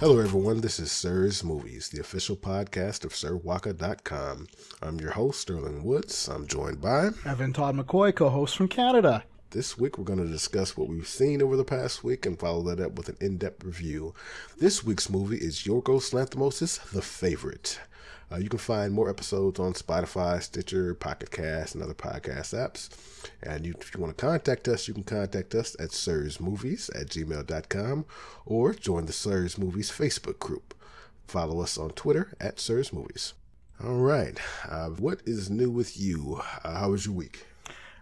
Hello everyone, this is Sirr's Movies, the official podcast of SirWaka.com. I'm your host, Sterling Woods. I'm joined by Evan Todd-McCoy, co-host from Canada. This week we're going to discuss what we've seen over the past week and follow that up with an in-depth review. This week's movie is Yorgos Lanthimos' The Favorite. You can find more episodes on Spotify, Stitcher, Pocket Cast, and other podcast apps. And if you want to contact us, you can contact us at sirsmovies@gmail.com or join the Sirs Movies Facebook group. Follow us on Twitter at Sirs Movies. All right. What is new with you? How was your week?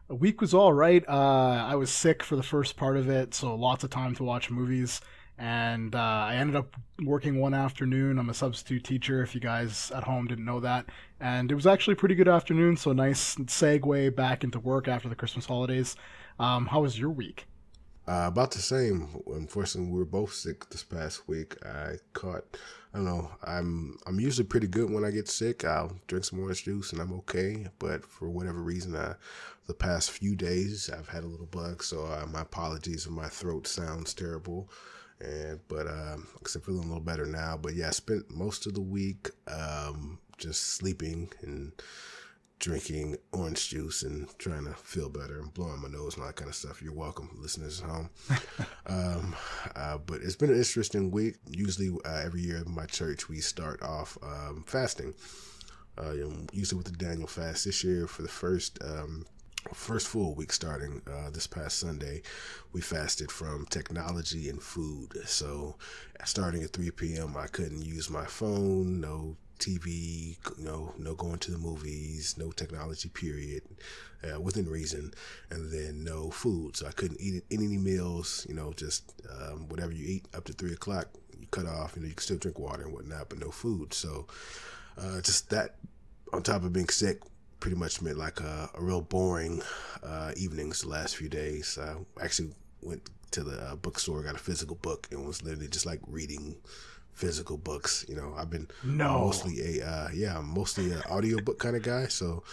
The week was all right. I was sick for the first part of it, so lots of time to watch movies. And I ended up working one afternoon. I'm a substitute teacher, if you guys at home didn't know that. And it was actually a pretty good afternoon, so nice segue back into work after the Christmas holidays. How was your week? About the same. Unfortunately, we were both sick this past week. I'm usually pretty good when I get sick. I'll drink some orange juice and I'm okay. But for whatever reason, the past few days, I've had a little bug. So my apologies if my throat sounds terrible. But I'm feeling a little better now. But yeah, I spent most of the week just sleeping and drinking orange juice and trying to feel better and blowing my nose and all that kind of stuff. You're welcome, listeners at home. But it's been an interesting week. Usually every year in my church, we start off fasting. Usually with the Daniel fast. This year for the first full week starting this past Sunday, we fasted from technology and food. So starting at 3 p.m., I couldn't use my phone, no TV, no going to the movies, no technology, period, within reason, and then no food. So I couldn't eat any meals, just whatever you eat up to 3 o'clock, you cut off. You can still drink water and whatnot, but no food. So just that on top of being sick, pretty much meant like a real boring evenings the last few days. I actually went to the bookstore, got a physical book, and was literally just like reading physical books. I've been mostly an audiobook kind of guy. So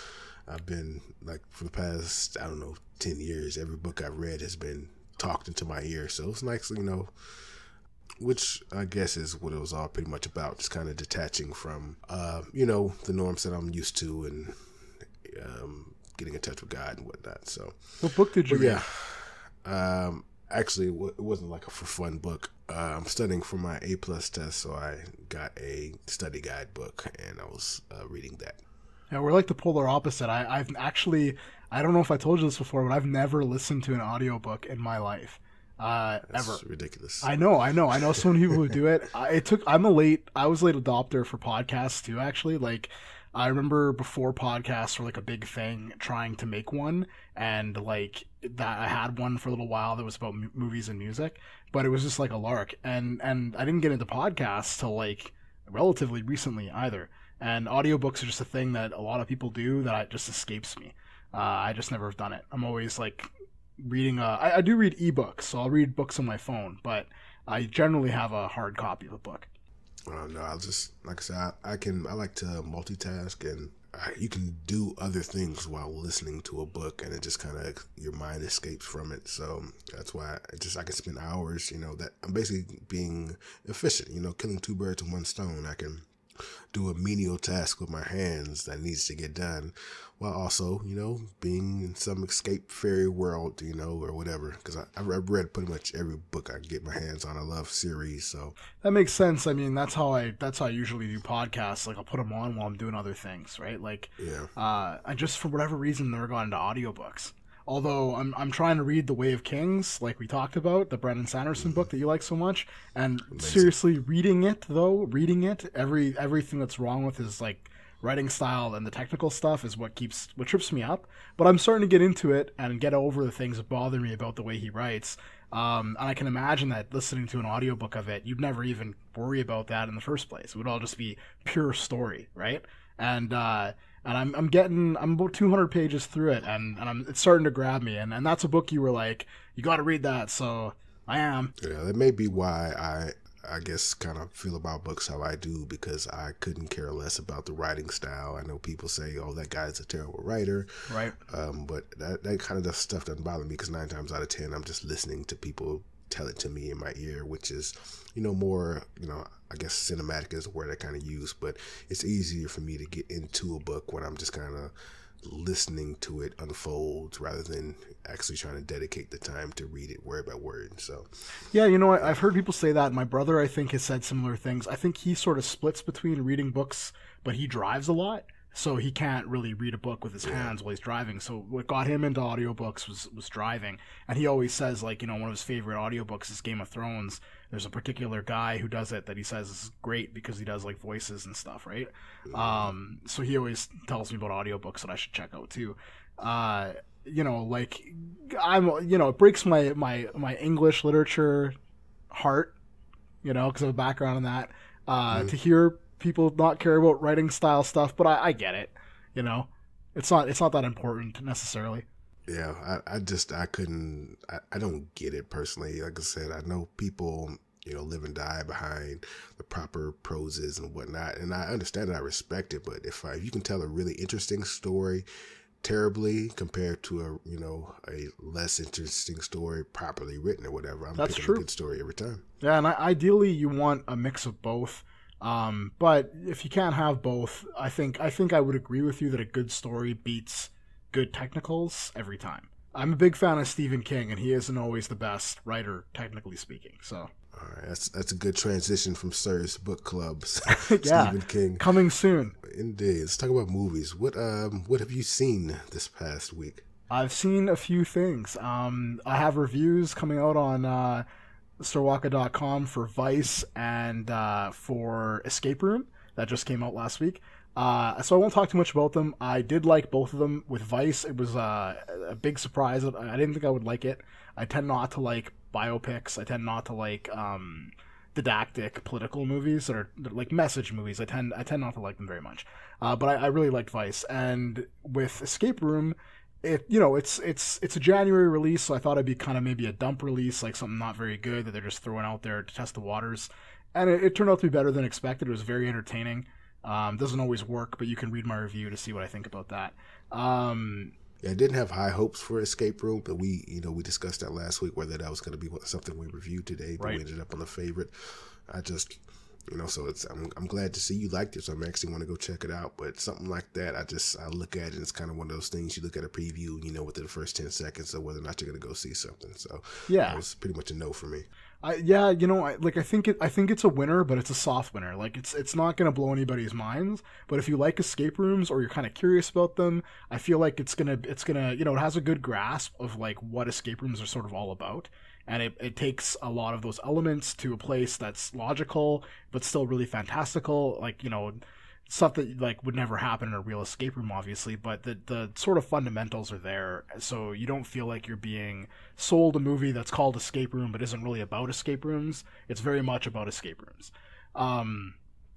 I've been like for the past, 10 years, every book I've read has been talked into my ear. So it's nice, which I guess is what it was all pretty much about. Just kind of detaching from, the norms that I'm used to and getting in touch with God and whatnot. So what book did you read? Yeah. Actually, it wasn't like a for fun book. I'm studying for my A+ test, so I got a study guide book, and I was reading that. Yeah, we're like the polar opposite. I've actually, I don't know if I told you this before, but I've never listened to an audiobook in my life. That's ever. Ridiculous. I know so many people who do it. I was late adopter for podcasts too, actually. Like, I remember before podcasts were like a big thing, trying to make one, and like that I had one for a little while that was about movies and music, but it was just like a lark, and I didn't get into podcasts till like relatively recently either. And audiobooks are just a thing that a lot of people do that just escapes me. I just never have done it. I'm always like reading. I do read ebooks, so I'll read books on my phone, but I generally have a hard copy of a book. No, I'll just, like I said, I like to multitask, and you can do other things while listening to a book, and it just kind of, your mind escapes from it. So that's why I can spend hours, that I'm basically being efficient, killing two birds with one stone. I can do a menial task with my hands that needs to get done, while also, being in some escape fairy world, or whatever. Because I've read pretty much every book I can get my hands on. I love series, so that makes sense. I mean, that's how I usually do podcasts. Like, I'll put them on while I'm doing other things, right? Like, yeah. I just, for whatever reason, never got into audiobooks. Although I'm trying to read The Way of Kings, like we talked about, the Brandon Sanderson book that you like so much. And Amazing. Seriously, reading it, everything that's wrong with his like writing style and the technical stuff is what trips me up. But I'm starting to get into it and get over the things that bother me about the way he writes. And I can imagine that listening to an audiobook of it, you'd never even worry about that in the first place. It would all just be pure story, right? And I'm about 200 pages through it, and it's starting to grab me, and that's a book you were like, you got to read that, so I am. Yeah, that may be why I guess kind of feel about books how I do, because I couldn't care less about the writing style. I know people say, oh, that guy's a terrible writer. Right. But that kind of stuff doesn't bother me, because 9 times out of 10, I'm just listening to people tell it to me in my ear, which is, more, I guess cinematic is the word I kind of use, but it's easier for me to get into a book when I'm just kind of listening to it unfold rather than actually trying to dedicate the time to read it word by word. So yeah, I've heard people say that. My brother, I think, has said similar things. I think he sort of splits between reading books, but he drives a lot, so he can't really read a book with his hands while he's driving. So what got him into audiobooks was driving. And he always says, like, one of his favorite audiobooks is Game of Thrones. There's a particular guy who does it that he says is great because he does, like, voices and stuff, right? So he always tells me about audiobooks that I should check out too. Like, it breaks my English literature heart, because I have a background in that, to hear people not care about writing style stuff, but I get it. It's not that important necessarily. Yeah, I don't get it personally. Like I said, I know people, live and die behind the proper proses and whatnot, and I understand and I respect it. But if you can tell a really interesting story terribly compared to a less interesting story properly written or whatever, I'm picking a good story every time. Yeah, and ideally you want a mix of both. But if you can't have both, I think I would agree with you that a good story beats good technicals every time. I'm a big fan of Stephen King, and he isn't always the best writer, technically speaking. So, all right, that's a good transition from Sirr's book clubs. Yeah, Stephen King coming soon. Indeed. Let's talk about movies. What have you seen this past week? I've seen a few things. I have reviews coming out on Waka.com for Vice and for Escape Room that just came out last week. So I won't talk too much about them. I did like both of them. With Vice, it was a big surprise. I didn't think I would like it. I tend not to like biopics. I tend not to like didactic political movies that are like message movies. I tend not to like them very much. But I really liked Vice. And with Escape Room, it's a January release, so I thought it'd be kind of maybe a dump release, like something not very good that they're just throwing out there to test the waters. And it turned out to be better than expected. It was very entertaining. Doesn't always work, but you can read my review to see what I think about that. Yeah, I didn't have high hopes for Escape Room, but we discussed that last week, whether that was going to be something we reviewed today, but we ended up on the favorite. I just, so I'm glad to see you liked it, so I'm actually want to go check it out. But something like that, I look at it, and it's kind of one of those things you look at a preview, within the first 10 seconds of whether or not you're going to go see something. So yeah, it was pretty much a no for me. I think it's a winner, but it's a soft winner. Like it's not going to blow anybody's minds. But if you like escape rooms or you're kind of curious about them, I feel like it's gonna it has a good grasp of like what escape rooms are sort of all about. And it takes a lot of those elements to a place that's logical, but still really fantastical. Like, stuff that like would never happen in a real escape room, obviously, but the sort of fundamentals are there. So you don't feel like you're being sold a movie that's called Escape Room, but isn't really about escape rooms. It's very much about escape rooms.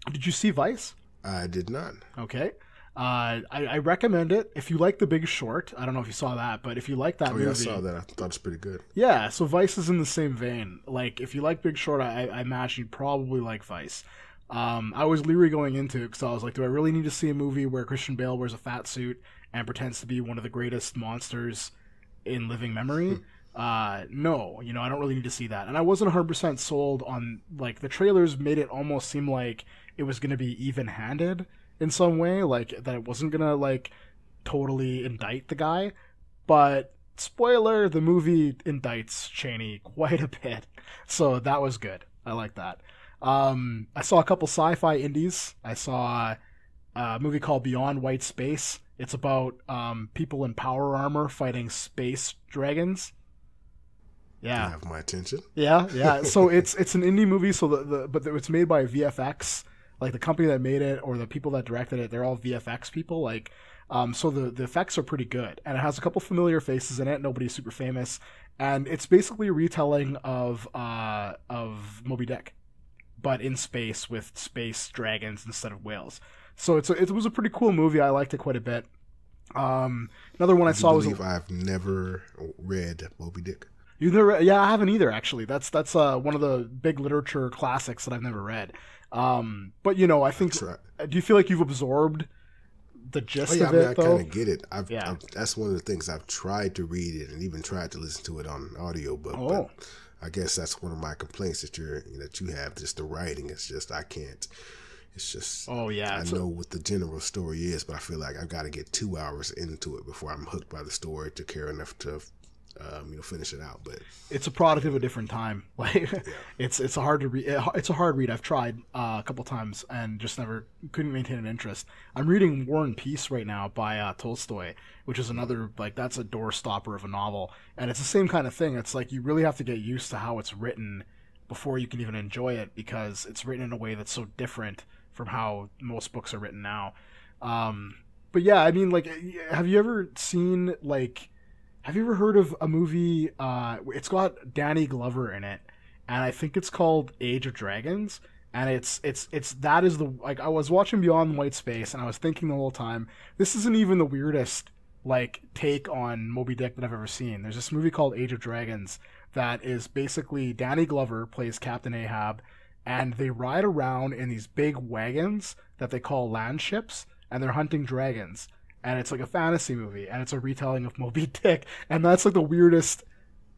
Did you see Vice? I did not. Okay. I recommend it. If you like The Big Short, I don't know if you saw that, but if you like that movie... I saw that. I thought it was pretty good. Yeah, so Vice is in the same vein. Like, if you like Big Short, I imagine you'd probably like Vice. I was leery going into it because I was like, do I really need to see a movie where Christian Bale wears a fat suit and pretends to be one of the greatest monsters in living memory? No, I don't really need to see that. And I wasn't 100% sold on, like, the trailers made it almost seem like it was going to be even-handed in some way, like that it wasn't gonna like totally indict the guy. But spoiler, the movie indicts Chaney quite a bit, so that was good. I like that. I saw a couple sci-fi indies. I saw a movie called Beyond White Space. It's about people in power armor fighting space dragons. Yeah, you have my attention. Yeah. So it's an indie movie. So but it's made by VFX. Like the company that made it or the people that directed it, they're all VFX people. Like, so the effects are pretty good, and it has a couple familiar faces in it. Nobody's super famous, and it's basically a retelling of Moby Dick, but in space with space dragons instead of whales. So it was a pretty cool movie. I liked it quite a bit. Another one I saw was I've never read Moby Dick. You never? Yeah, I haven't either. Actually, that's one of the big literature classics that I've never read. But I think. Do you feel like you've absorbed the gist of it? I kind of get it. That's one of the things I've tried to read it and even tried to listen to it on audiobook. But I guess that's one of my complaints that you have. Just the writing. It's just I can't. It's just. Oh yeah, I know what the general story is, but I feel like I've got to get 2 hours into it before I'm hooked by the story to care enough to, finish it out. But it's a product of a different time. Like it's a hard to read. It's a hard read. I've tried a couple times and just never couldn't maintain an interest. I'm reading War and Peace right now by Tolstoy, which is another like that's a doorstopper of a novel, and it's the same kind of thing. It's like you really have to get used to how it's written before you can even enjoy it because it's written in a way that's so different from how most books are written now. But yeah, I mean, like, have you ever seen like? Have you ever heard of a movie? It's got Danny Glover in it, and I think it's called Age of Dragons. And it's that is the like I was watching Beyond White Space, and I was thinking the whole time, this isn't even the weirdest like take on Moby Dick that I've ever seen. There's this movie called Age of Dragons that is basically Danny Glover plays Captain Ahab, and they ride around in these big wagons that they call land ships, and they're hunting dragons. And it's like a fantasy movie, and it's a retelling of Moby Dick, and that's like the weirdest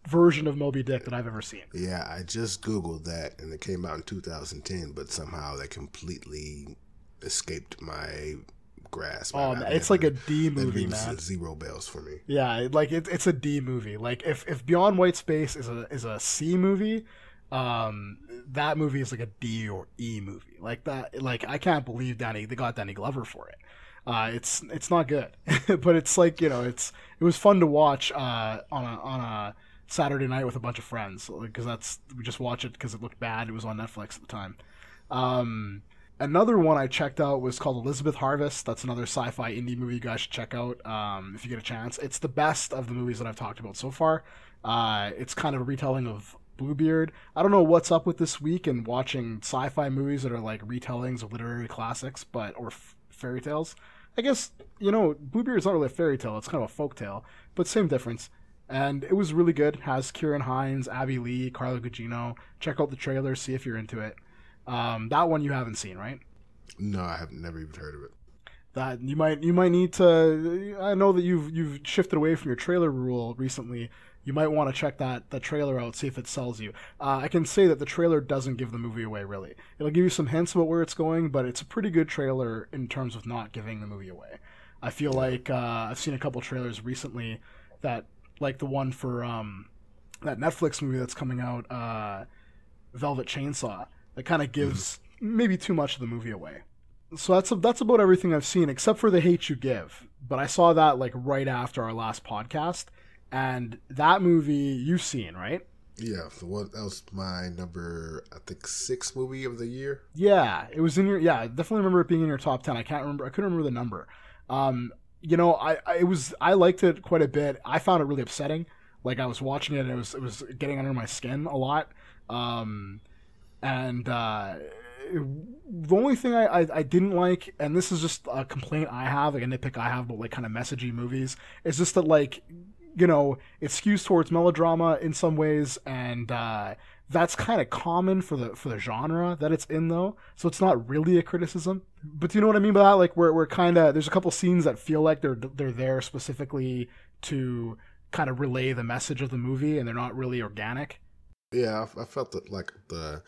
version of Moby Dick that I've ever seen. Yeah, I just Googled that, and it came out in 2010, but somehow that completely escaped my grasp. Oh, it's like a D movie, man. Zero bells for me. Yeah, like it's a D movie. Like if Beyond White Space is a C movie, that movie is like a D or E movie. Like that. Like I can't believe they got Danny Glover for it. It's not good, but it's like it was fun to watch on a Saturday night with a bunch of friends because we just watched it because it looked bad. It was on Netflix at the time. Another one I checked out was called Elizabeth Harvest. That's another sci-fi indie movie you guys should check out if you get a chance. It's the best of the movies that I've talked about so far. It's kind of a retelling of Bluebeard. I don't know what's up with this week and watching sci-fi movies that are like retellings of literary classics, or fairy tales. I guess, Bluebeard's not really a fairy tale. It's kind of a folk tale, but same difference. And it was really good. It has Kieran Hines, Abby Lee, Carla Gugino. Check out the trailer, see if you're into it. That one you haven't seen, right? No, I have never even heard of it. That you might need to. I know that you've shifted away from your trailer rule recently. You might want to check that trailer out, see if it sells you. I can say that the trailer doesn't give the movie away, really. It'll give you some hints about where it's going, but it's a pretty good trailer in terms of not giving the movie away. I feel like I've seen a couple trailers recently that, like the one for that Netflix movie that's coming out, Velvet Chainsaw, that kind of gives maybe too much of the movie away. So that's about everything I've seen, except for The Hate U Give. But I saw that like right after our last podcast. And that movie you've seen, right? Yeah, that was my number, I think, 6 movie of the year. Yeah, it was in your. Yeah, I definitely remember it being in your top 10. I couldn't remember the number. I liked it quite a bit. I found it really upsetting. Like I was watching it, and it was getting under my skin a lot. The only thing I didn't like, and this is just a complaint I have, like a nitpick I have about like kind of messagey movies, is just that like. It skews towards melodrama in some ways, and that's kind of common for the genre that it's in, though. So it's not really a criticism. But do you know what I mean by that? Like we're kind of there's a couple scenes that feel like they're there specifically to kind of relay the message of the movie, and they're not really organic. Yeah, I felt that like the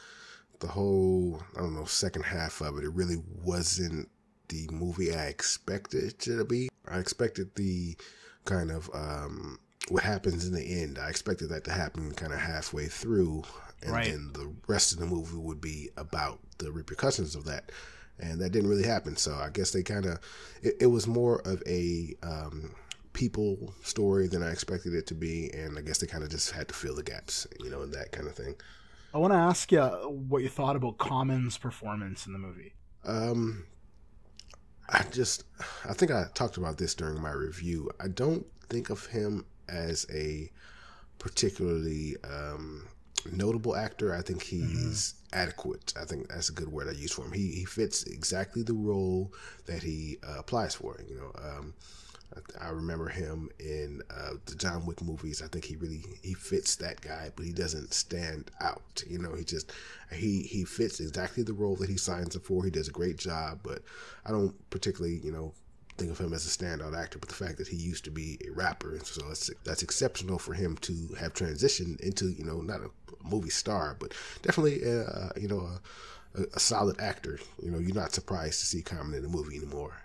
whole second half of it really wasn't the movie I expected it to be. I expected the kind of what happens in the end. I expected that to happen kind of halfway through, and then the rest of the movie would be about the repercussions of that, and that didn't really happen. So I guess they kind of it was more of a people story than I expected it to be, and I guess they kind of just had to fill the gaps, and that kind of thing. I want to ask you what you thought about Common's performance in the movie. I think I talked about this during my review. I don't think of him as a particularly notable actor. I think he's adequate. I think that's a good word I use for him. He fits exactly the role that he applies for. I remember him in the John Wick movies. I think he fits that guy, but he doesn't stand out. He fits exactly the role that he signs up for. He does a great job, but I don't particularly, think of him as a standout actor, but the fact that he used to be a rapper, and so that's exceptional for him to have transitioned into, you know, not a movie star, but definitely, you know, a solid actor. You know, you're not surprised to see Common in a movie anymore.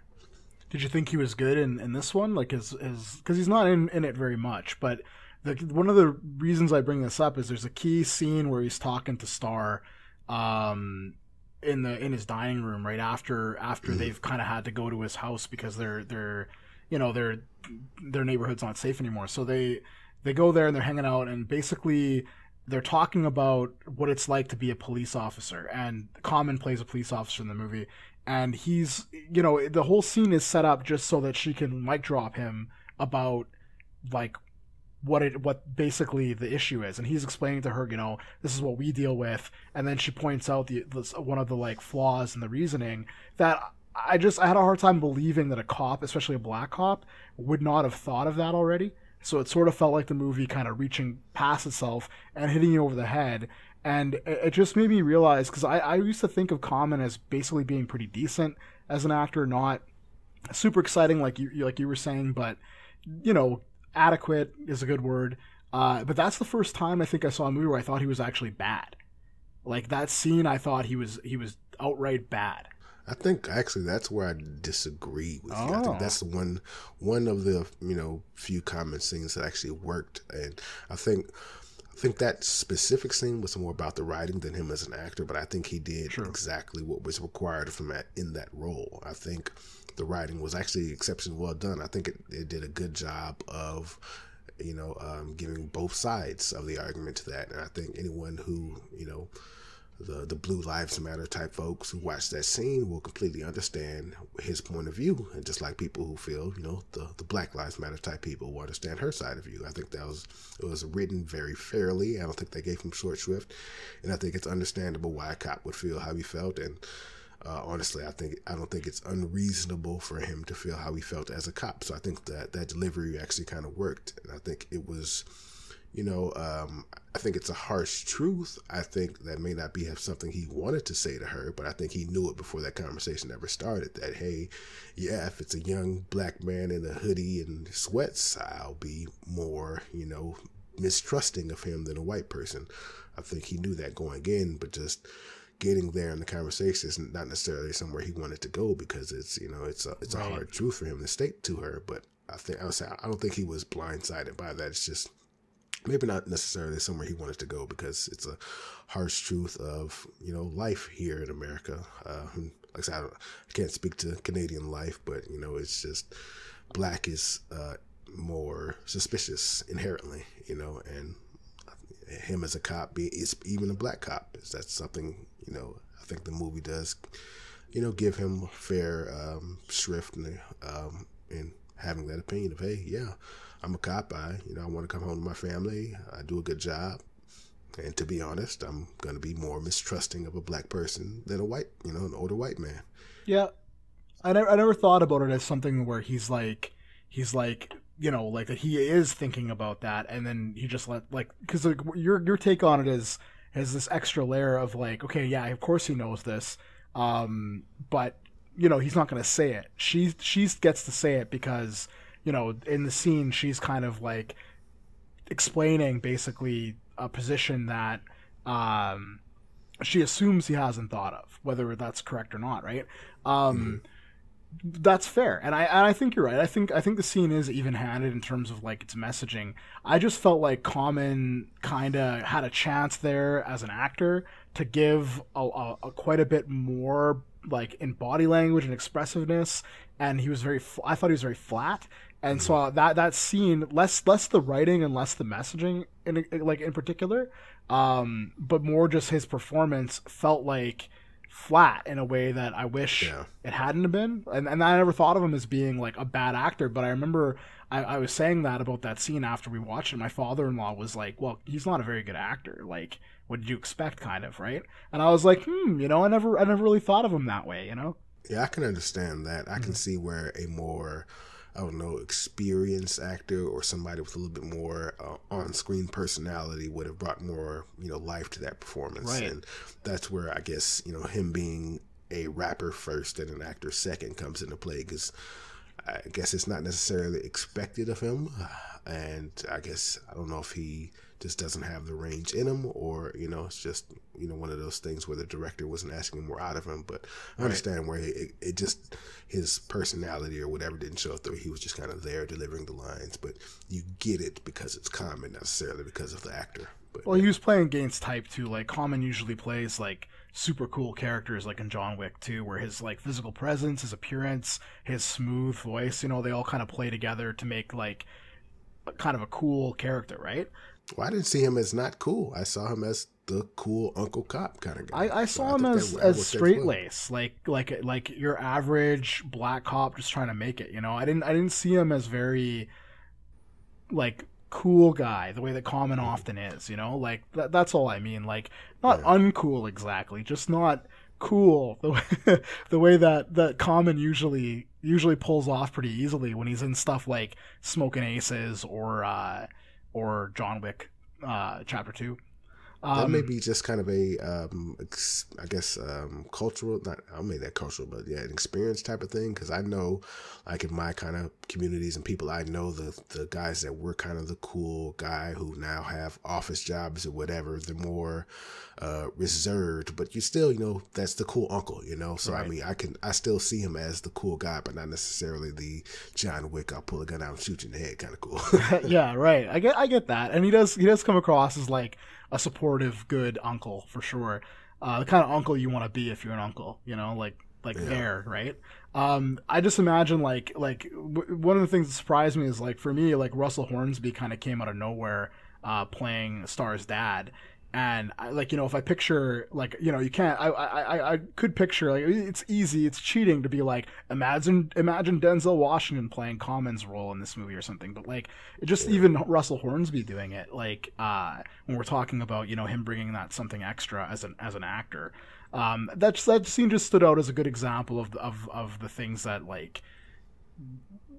Did you think he was good in this one? Like, because he's not in it very much, but one of the reasons I bring this up is there's a key scene where he's talking to Star, in his dining room right after they've kind of had to go to his house because their neighborhood's not safe anymore. So they go there and they're hanging out, and basically they're talking about what it's like to be a police officer. And Common plays a police officer in the movie, and he's, you know, the whole scene is set up just so that she can mic drop him about like what basically the issue is, and he's explaining to her, you know, this is what we deal with, and then she points out one of the like flaws in the reasoning that I had a hard time believing that a cop, especially a black cop, would not have thought of that already. So it sort of felt like the movie kind of reaching past itself and hitting you over the head, and it just made me realize, because I used to think of Common as basically being pretty decent as an actor, not super exciting like you were saying, but you know, adequate is a good word. But that's the first time I think I saw a movie where I thought he was actually bad. Like that scene, I thought he was outright bad. I think actually that's where I disagree with you. I think that's one of the, you know, few Common scenes that actually worked, and I think that specific scene was more about the writing than him as an actor. But I think he did exactly what was required from that in that role. I think the writing was actually exceptionally well done. I think it did a good job of, you know, giving both sides of the argument to that. And I think anyone who, you know, the Blue Lives Matter type folks who watch that scene will completely understand his point of view. And just like people who feel, you know, the Black Lives Matter type people will understand her side of view. I think it was written very fairly. I don't think they gave him short shrift. And I think it's understandable why a cop would feel how he felt. And honestly, I don't think it's unreasonable for him to feel how he felt as a cop. So I think that delivery actually kind of worked. And I think it was, you know, I think it's a harsh truth. I think that may not have something he wanted to say to her, but I think he knew it before that conversation ever started, that, hey, yeah, if it's a young black man in a hoodie and sweats, I'll be more, you know, mistrusting of him than a white person. I think he knew that going in, but just getting there in the conversation is not necessarily somewhere he wanted to go, because it's, you know, it's a hard truth for him to state to her. But I don't think he was blindsided by that. It's just maybe not necessarily somewhere he wanted to go, because it's a harsh truth of, you know, life here in America. Like I said, I can't speak to Canadian life, but, you know, it's just black is more suspicious inherently, you know, and him as a cop, is even a black cop, that's something, you know, I think the movie does, you know, give him fair shrift in having that opinion of, hey, yeah, I'm a cop. I want to come home to my family. I do a good job. And to be honest, I'm going to be more mistrusting of a black person than an older white man. Yeah. I never thought about it as something where he's like, you know, like that he is thinking about that. And then he just because like, your take on it is this extra layer of like, okay, yeah, of course he knows this. But you know, he's not going to say it. She gets to say it because, you know, in the scene, she's kind of like explaining basically a position that she assumes he hasn't thought of, whether that's correct or not, right? That's fair, and I think you're right. I think the scene is even-handed in terms of like its messaging. I just felt like Common kind of had a chance there as an actor to give a quite a bit more, like in body language and expressiveness, and I thought he was very flat. And so that scene, less the writing and less the messaging in particular, but more just his performance felt like flat in a way that I wish it hadn't have been. And I never thought of him as being like a bad actor, but I remember I was saying that about that scene after we watched it. My father-in-law was like, well, he's not a very good actor. Like, what did you expect, kind of, right? And I was like, you know, I never really thought of him that way, you know? Yeah, I can understand that. I can see where a more, I don't know, experienced actor or somebody with a little bit more on-screen personality would have brought more, you know, life to that performance. Right. And that's where I guess, you know, him being a rapper first and an actor second comes into play, because I guess it's not necessarily expected of him, and I guess I don't know if he just doesn't have the range in him, or it's just one of those things where the director wasn't asking more out of him. But I understand where it just his personality or whatever didn't show through. He was just kind of there delivering the lines, but you get it because it's Common, not necessarily because of the actor. But, well, he was playing against type too. Like Common usually plays like super cool characters, like in John Wick 2, where his like physical presence, his appearance, his smooth voice, they all kind of play together to make like kind of a cool character, right? Well, I didn't see him as not cool. I saw him as the cool Uncle Cop kind of guy. I saw him as straight lace, like your average black cop just trying to make it. I didn't see him as very like cool guy the way that Common often is. Like that's all I mean. Like not uncool exactly, just not cool the way that Common usually pulls off pretty easily when he's in stuff like Smoking Aces or John Wick Chapter 2. That may be just kind of a, I guess, cultural, not, I'll make that cultural, but yeah, an experience type of thing. Because I know, like in my kind of communities and people, I know the guys that were kind of the cool guy who now have office jobs or whatever, they're more reserved, but you still, that's the cool uncle, So, right. I mean, I still see him as the cool guy, but not necessarily the John Wick, I'll pull a gun out and shoot you in the head kind of cool. Yeah, right. I get that. And he does come across as like a supportive, good uncle for sure. The kind of uncle you want to be if you're an uncle, there, right? I just imagine like one of the things that surprised me is like for me, like Russell Hornsby kind of came out of nowhere, playing Star's dad. And if I picture you can't, I could picture like it's easy, it's cheating to be like imagine Denzel Washington playing Common's role in this movie or something, but like even Russell Hornsby doing it, like when we're talking about him bringing that something extra as an actor, that scene just stood out as a good example of the things that like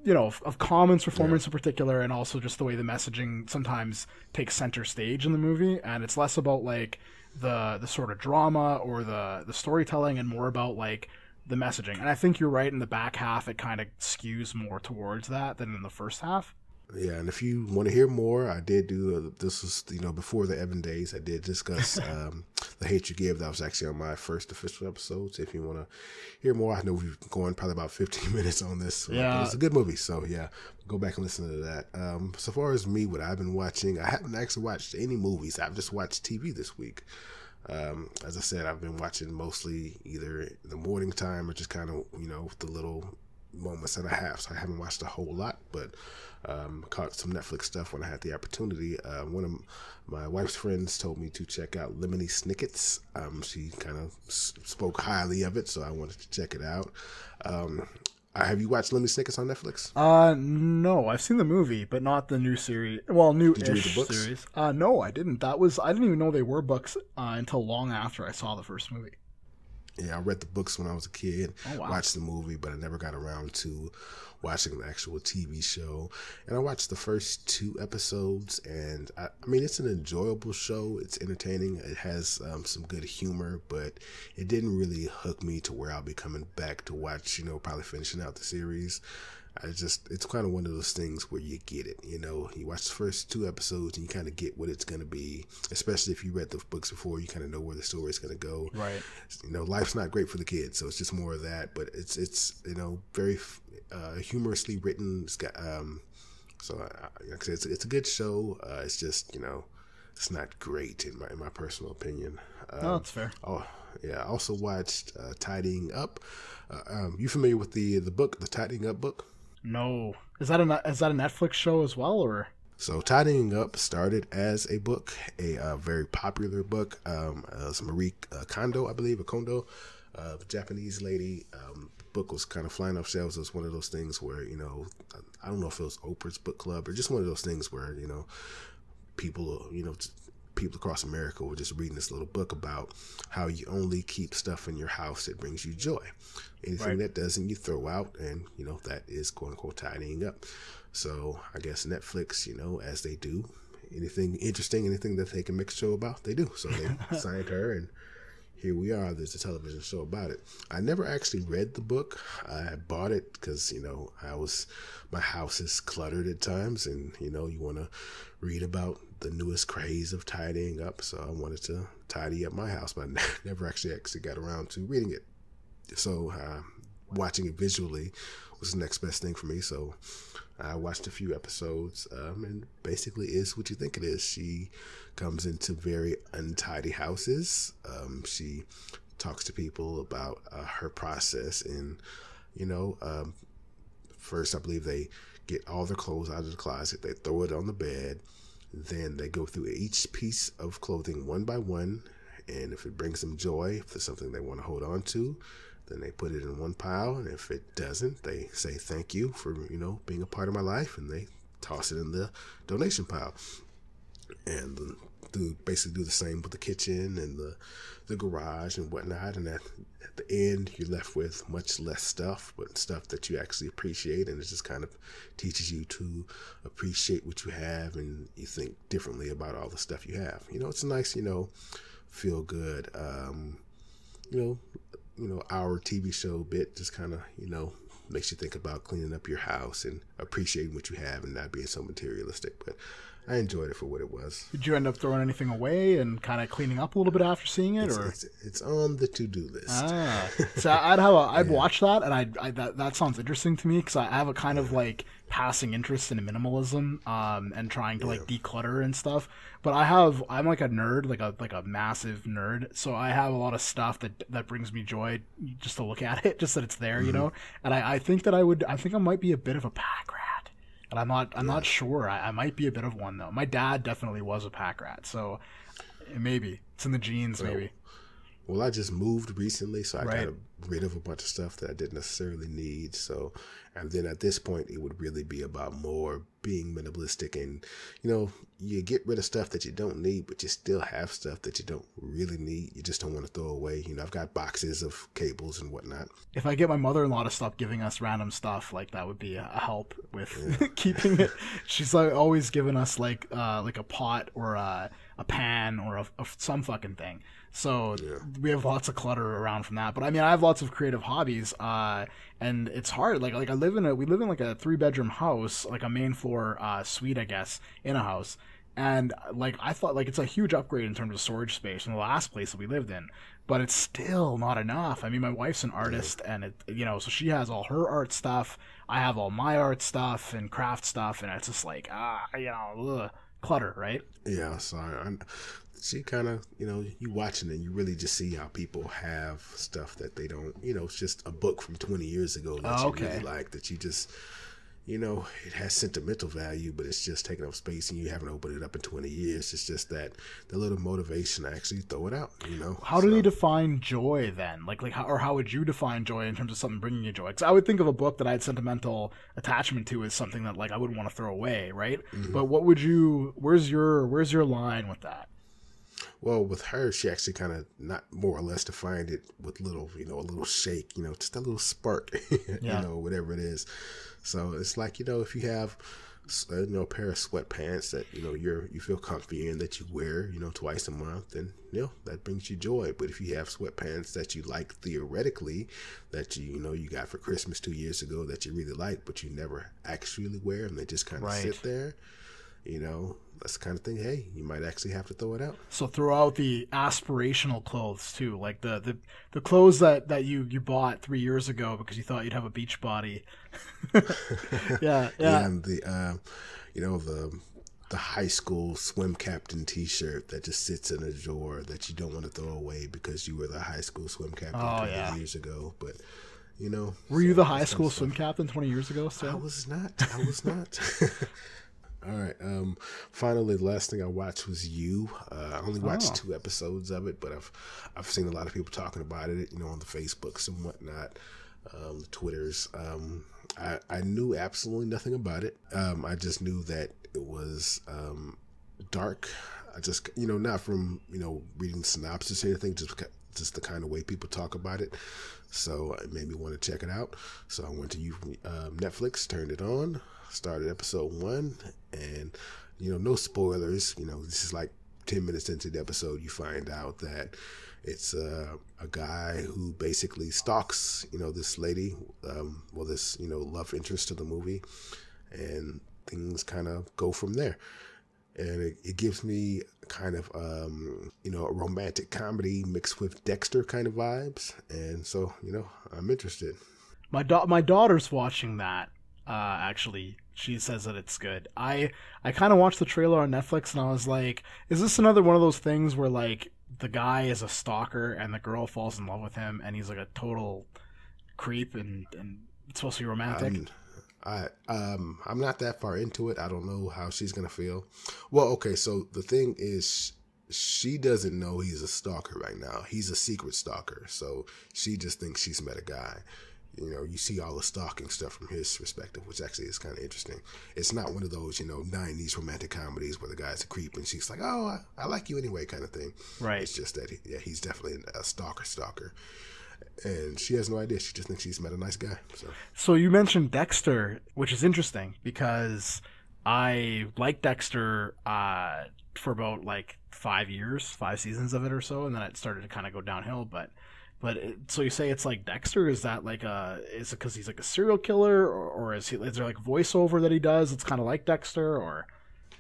of Common's performance in particular, and also just the way the messaging sometimes takes center stage in the movie, and it's less about like the sort of drama or the storytelling and more about like the messaging. And I think you're right, in the back half it kind of skews more towards that than in the first half. Yeah, and if you want to hear more, I did do this was before the Evan days. I did discuss The Hate You Give. That was actually on my first official episode. So if you want to hear more, I know we've gone probably about 15 minutes on this. But it's a good movie, so yeah, go back and listen to that. So far as me, what I've been watching, I haven't actually watched any movies. I've just watched TV this week. As I said, I've been watching mostly either in the morning time or just kind of the little moments that I have. So I haven't watched a whole lot, but caught some Netflix stuff when I had the opportunity. One of my wife's friends told me to check out Lemony Snicket's. She kind of spoke highly of it, so I wanted to check it out. Have you watched Lemony Snicket's on Netflix? No, I've seen the movie, but not the new series. Well, new-ish Did you read the books? Series. No, I didn't. I didn't even know they were books until long after I saw the first movie. Yeah, I read the books when I was a kid, wow. Watched the movie, but I never got around to watching the actual TV show. And I watched the first 2 episodes, and I mean, it's an enjoyable show. It's entertaining. It has some good humor, but it didn't really hook me to where I'll be coming back to watch, probably finishing out the series. It's kind of one of those things where you get it, you watch the first 2 episodes and you kind of get what it's going to be, especially if you read the books before, you kind of know where the story is going to go. Right. Life's not great for the kids, so it's just more of that, but it's very humorously written. It's got, so like I said, it's a good show. It's just, it's not great in my personal opinion. No, that's fair. Oh, yeah. I also watched Tidying Up. You familiar with the book, the Tidying Up book? No. Is that a Netflix show as well, or? So Tidying Up started as a book, a very popular book. It's Marie Kondo, I believe, a Japanese lady. The book was kind of flying off shelves. It was one of those things where, I don't know if it was Oprah's book club or just one of those things where, people, people across America were just reading this little book about how you only keep stuff in your house that brings you joy. Anything that doesn't, you throw out, and that is quote unquote tidying up. So I guess Netflix, as they do, anything interesting, anything that they can make a show about, they do. So they signed her, and here we are. There's a television show about it. I never actually read the book. I bought it because, my house is cluttered at times, and, you want to read about the newest craze of tidying up. So I wanted to tidy up my house, but I never actually got around to reading it. So watching it visually was the next best thing for me. So I watched a few episodes, and basically is what you think it is. She comes into very untidy houses. She talks to people about her process, and first I believe they get all their clothes out of the closet, they throw it on the bed, then they go through each piece of clothing one by one, and if it brings them joy, if there's something they want to hold on to, then they put it in one pile, and if it doesn't, they say thank you for being a part of my life, and they toss it in the donation pile. And basically do the same with the kitchen and the garage and whatnot. And at the end, you're left with much less stuff, but stuff that you actually appreciate, and it just kind of teaches you to appreciate what you have, and you think differently about all the stuff you have. It's a nice, feel good, our TV show bit, just kind of, makes you think about cleaning up your house and appreciating what you have and not being so materialistic. But I enjoyed it for what it was. Did you end up throwing anything away and kind of cleaning up a little bit after seeing it, it's on the to-do list. So I'd watch that, and that sounds interesting to me, because I have a kind of like passing interest in minimalism, and trying to like declutter and stuff. But I'm like a nerd, like a massive nerd. So I have a lot of stuff that brings me joy just to look at it, just that it's there, And I think that I think I might be a bit of a pack rat. And I'm not sure. I might be a bit of one, though. My dad definitely was a pack rat, so maybe it's in the genes. Maybe. Well, I just moved recently, so I got rid of a bunch of stuff that I didn't necessarily need. So, and then at this point, it would really be about more being minimalistic, and you get rid of stuff that you don't need, but you still have stuff that you don't really need. You just don't want to throw away. I've got boxes of cables and whatnot. If I get my mother-in-law to stop giving us random stuff, like, that would be a help with keeping it. She's like always giving us like a pot or a pan or some fucking thing. So we have lots of clutter around from that. But I mean, I have lots of creative hobbies, and it's hard. Like we live in like a 3-bedroom house, like a main floor suite, I guess, in a house. And like I thought, like, it's a huge upgrade in terms of storage space from the last place that we lived in, but it's still not enough. I mean, my wife's an artist, and so she has all her art stuff. I have all my art stuff and craft stuff, and it's just like clutter, right? Yeah, sorry. She kind of, you watching it, you really just see how people have stuff that they don't, it's just a book from 20 years ago that you really like, that you just, it has sentimental value, but it's just taking up space, and you haven't opened it up in 20 years. It's just that the little motivation to actually throw it out, How do they define joy then? Like how would you define joy in terms of something bringing you joy? Because I would think of a book that I had sentimental attachment to as something that, like, I wouldn't want to throw away, right? Mm-hmm. But where's your line with that? Well, with her, she actually kind of not more or less defined it with a little shake, just a little spark, whatever it is. So it's like, if you have, a pair of sweatpants that, you feel comfy in, that you wear, twice a month, then, that brings you joy. But if you have sweatpants that you like theoretically, that you got for Christmas 2 years ago, that you really like, but you never actually wear them, they just kind of sit there, that's the kind of thing, hey, you might actually have to throw it out. So throw out the aspirational clothes too, like the clothes that you bought 3 years ago because you thought you'd have a beach body. Yeah. And the high school swim captain T-shirt that just sits in a drawer that you don't want to throw away because you were the high school swim captain 20 years ago, but. Were you the high school swim captain 20 years ago? So? I was not. All right. Finally, the last thing I watched was You. I only watched 2 episodes of it, but I've seen a lot of people talking about it, on the Facebooks and whatnot, the Twitters. I knew absolutely nothing about it. I just knew that it was dark. I just, not from, reading the synopsis or anything, just the kind of way people talk about it. So it made me want to check it out. So I went to Netflix, turned it on, started episode 1, and no spoilers. This is like 10 minutes into the episode, you find out that it's a guy who basically stalks, this lady, this, love interest of the movie, and things kind of go from there. And it gives me kind of, a romantic comedy mixed with Dexter kind of vibes. And so, I'm interested. My daughter's watching that. Actually, she says that it's good. I kind of watched the trailer on Netflix and I was like, is this another one of those things where like the guy is a stalker and the girl falls in love with him and he's like a total creep and it's supposed to be romantic? I'm not that far into it. I don't know how she's gonna feel. Well, okay, so the thing is, she doesn't know he's a stalker right now. He's a secret stalker, so she just thinks she's met a guy. You see all the stalking stuff from his perspective, which actually is kind of interesting. It's not one of those, 90s romantic comedies where the guy's a creep and she's like, oh, I like you anyway kind of thing. Right. It's just that, he's definitely a stalker. And she has no idea. She just thinks she's met a nice guy. So you mentioned Dexter, which is interesting because I liked Dexter for about like 5 seasons of it or so, and then it started to kind of go downhill. But so you say it's like Dexter? Is that like is it because he's like a serial killer, or is there like voiceover that he does? It's kind of like Dexter, or?